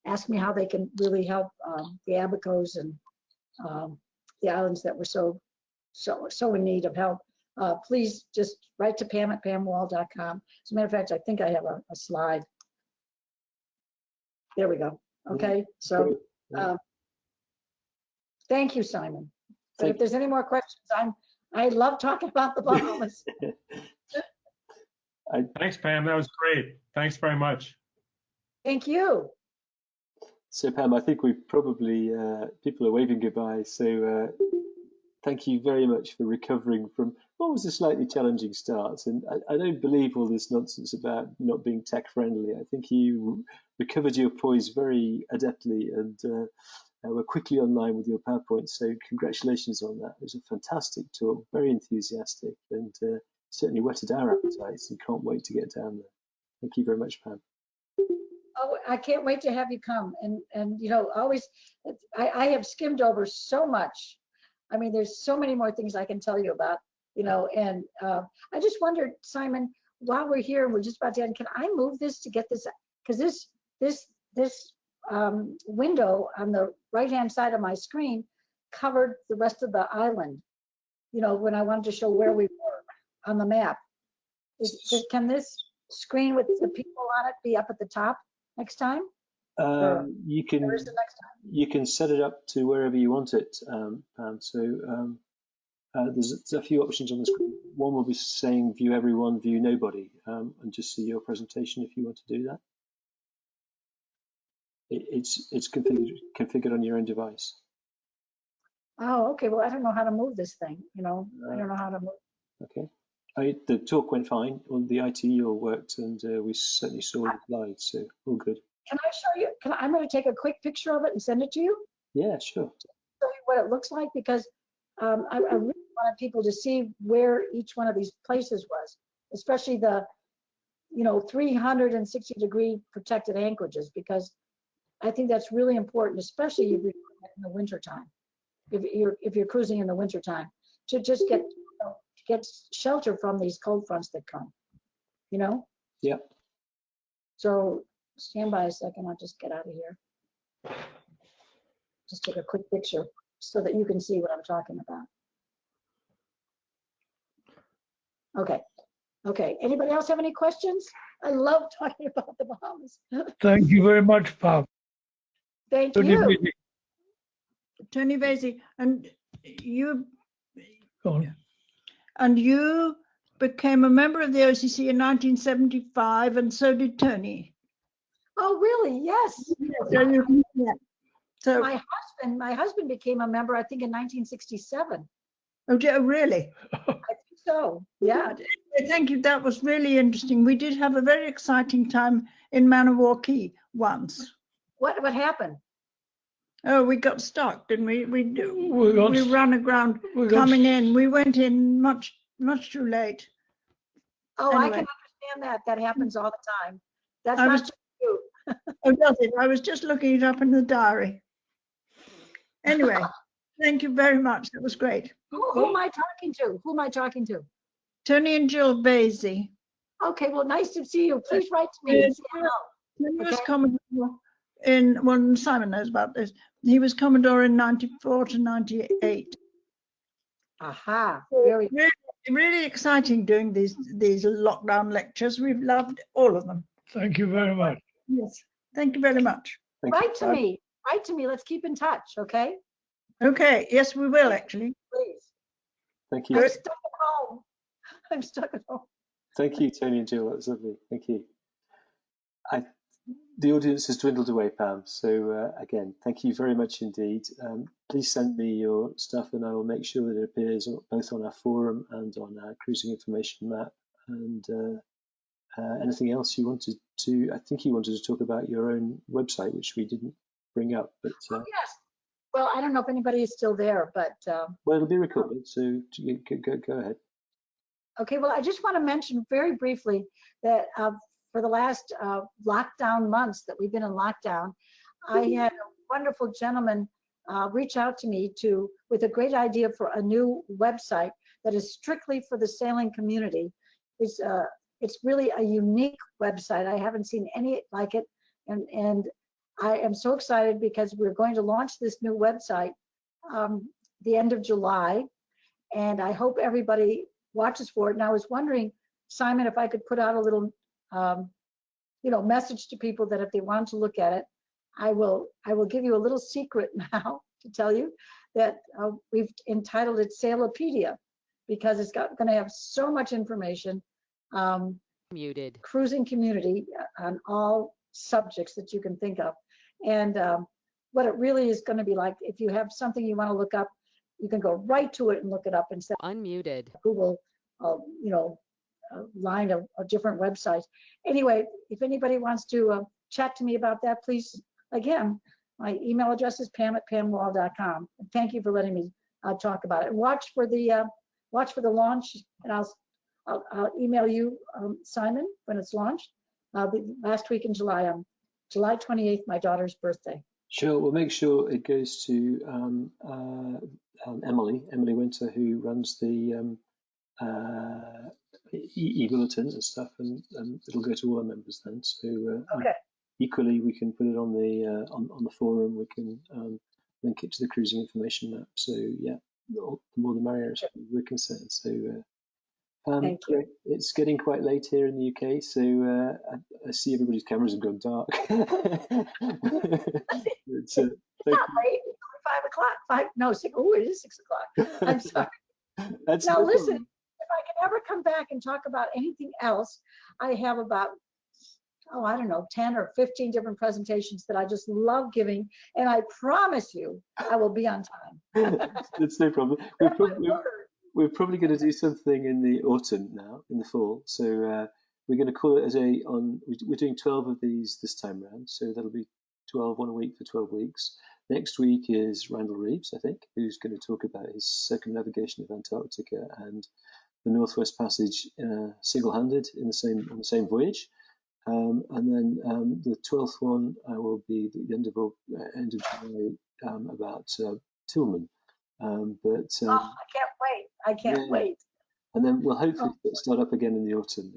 ask me how they can really help the Abacos and the islands that were so in need of help, please just write to Pam at pamwall.com. As a matter of fact, I think I have a slide. There we go. Okay, so thank you, Simon. But if there's any more questions, I love talking about the Bahamas. Thanks, Pam. That was great. Thanks very much. Thank you. So Pam, I think we probably, people are waving goodbye. So thank you very much for recovering from what was a slightly challenging start. And I don't believe all this nonsense about not being tech friendly. I think you recovered your poise very adeptly and were quickly online with your PowerPoint. So congratulations on that. It was a fantastic talk, very enthusiastic, and certainly whetted our appetites and can't wait to get down there. Thank you very much, Pam. Oh, I can't wait to have you come. And you know, always, I have skimmed over so much. I mean, there's so many more things I can tell you about, you know, and I just wondered, Simon, while we're here and we're just about to end, can I move this to get this? Because this window on the right-hand side of my screen covered the rest of the island, you know, when I wanted to show where we were on the map. Can this screen with the people on it be up at the top next time? You can set it up to wherever you want it, Pam. So there's a few options on the screen. One will be saying view everyone, view nobody, and just see your presentation if you want to do that. It's configured on your own device. Oh, okay. Well, I don't know how to move this thing. You know, I don't know how to move. Okay. The talk went fine. Well, the IT all worked, and we certainly saw the slides, so all good. Can I show you? I'm going to take a quick picture of it and send it to you. Yeah, sure. Show you what it looks like, because I really wanted people to see where each one of these places was, especially the, you know, 360-degree protected anchorages, because I think that's really important, especially if you're in the wintertime. If you're cruising in the wintertime, to just get shelter from these cold fronts that come, you know? Yeah. So stand by a second, I'll just get out of here. Just take a quick picture so that you can see what I'm talking about. Okay, anybody else have any questions? I love talking about the Bahamas. Thank you very much, Pam. Thank Tony you. Beatty. Tony Vasey, and you Go on. and you became a member of the OCC in 1975, and so did Tony. Oh, really? Yes. So My husband became a member, I think, in 1967. oh, really? I think so. Yeah. Thank you. That was really interesting. We did have a very exciting time in Maniwaki once. What happened? Oh, we got stuck, didn't we? We got- ran aground we got- coming in. We went in much too late. Oh, I Anyway. can understand that. That happens all the time. That's I not was- just you. Oh, does it? I was just looking it up in the diary. Anyway, thank you very much. That was great. Who am I talking to? Who am I talking to? Tony and Jill Vasey. Okay, well, nice to see you. Please write to me and say hello. Tony was Okay. Commodore well, Simon knows about this. He was Commodore in 94 to 98. Aha, very Really, really exciting doing these lockdown lectures. We've loved all of them. Thank you very much. Yes, thank you very much. Thank you. Write to me. Write to me. Let's keep in touch, okay? Okay, yes, we will actually. Please. Thank I'm you. stuck at home. I'm stuck at home. Thank you, Tony and Jill. That was lovely. Thank you. The audience has dwindled away, Pam. So again, thank you very much indeed. Please send me your stuff and I will make sure that it appears both on our forum and on our cruising information map. And anything else you wanted to, I think you wanted to talk about your own website, which we didn't bring up, but Yes. Well, I don't know if anybody is still there, but well, it'll be recorded, so go ahead. okay. Well, I just want to mention very briefly that for the last lockdown months that we've been in lockdown, I had a wonderful gentleman reach out to me with a great idea for a new website that is strictly for the sailing community. It's really a unique website. I haven't seen any like it, and I am so excited because we're going to launch this new website the end of July, and I hope everybody watches for it. And I was wondering, Simon, if I could put out a little message to people that if they want to look at it, I will give you a little secret now to tell you that we've entitled it Sailopedia, because it's going to have so much information, Muted. cruising community on all subjects that you can think of. And what it really is going to be like, if you have something you want to look up, you can go right to it and look it up instead of Unmuted. Google, line of different websites. Anyway, if anybody wants to chat to me about that, please, again, my email address is pam@pamwall.com. And thank you for letting me talk about it. And watch for the launch, and I'll email you, Simon, when it's launched. The last week in July, July 28th, my daughter's birthday. Sure, we'll make sure it goes to Emily Winter, who runs the e-bulletin and stuff, and it'll go to all our members then. So Okay. Equally, we can put it on the forum. We can link it to the cruising information map. So yeah, the more the merrier, as we're concerned. So Thank you. great. It's getting quite late here in the UK, so I see everybody's cameras have gone dark. It's not late. It's only 5 o'clock. No, 6. Oh, it is 6 o'clock. I'm sorry. That's Now no listen, problem. if I can ever come back and talk about anything else, I have about, I don't know, 10 or 15 different presentations that I just love giving, and I promise you I will be on time. That's no problem. We're probably going to do something in the autumn now, in the fall. So we're going to call it we're doing 12 of these this time round. So that'll be 12, one a week for 12 weeks. Next week is Randall Reeves, I think, who's going to talk about his circumnavigation of Antarctica and the Northwest Passage single-handed on the same voyage. And then the 12th one will be the end of July about Tillman. I can't wait. I can't wait. And then we'll hopefully start up again in the autumn.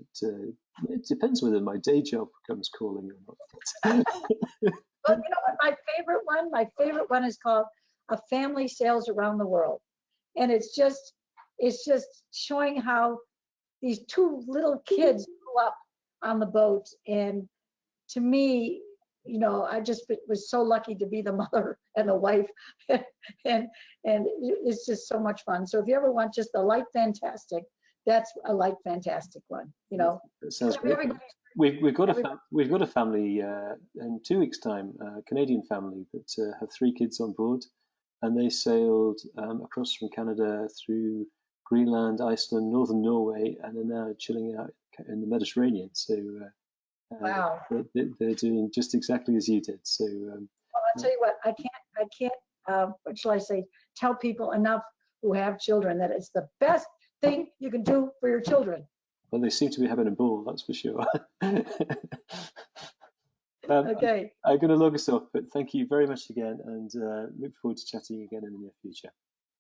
It depends whether my day job comes calling or not. Well, you know what? My favorite one is called A Family Sails Around the World, and it's just showing how these two little kids grew up on the boat. And to me, you know, I just was so lucky to be the mother and the wife, and it's just so much fun. So if you ever want just the light fantastic, that's a light fantastic one. You know, that sounds great. We've got a family in 2 weeks' time, a Canadian family that have 3 kids on board, and they sailed across from Canada through Greenland, Iceland, northern Norway, and are now chilling out in the Mediterranean. So wow, they're doing just exactly as you did. So well, I'll tell you what, I can't what shall I say, tell people enough who have children that it's the best thing you can do for your children. well, they seem to be having a ball, that's for sure. Okay. I'm going to log us off, but thank you very much again, and look forward to chatting again in the near future.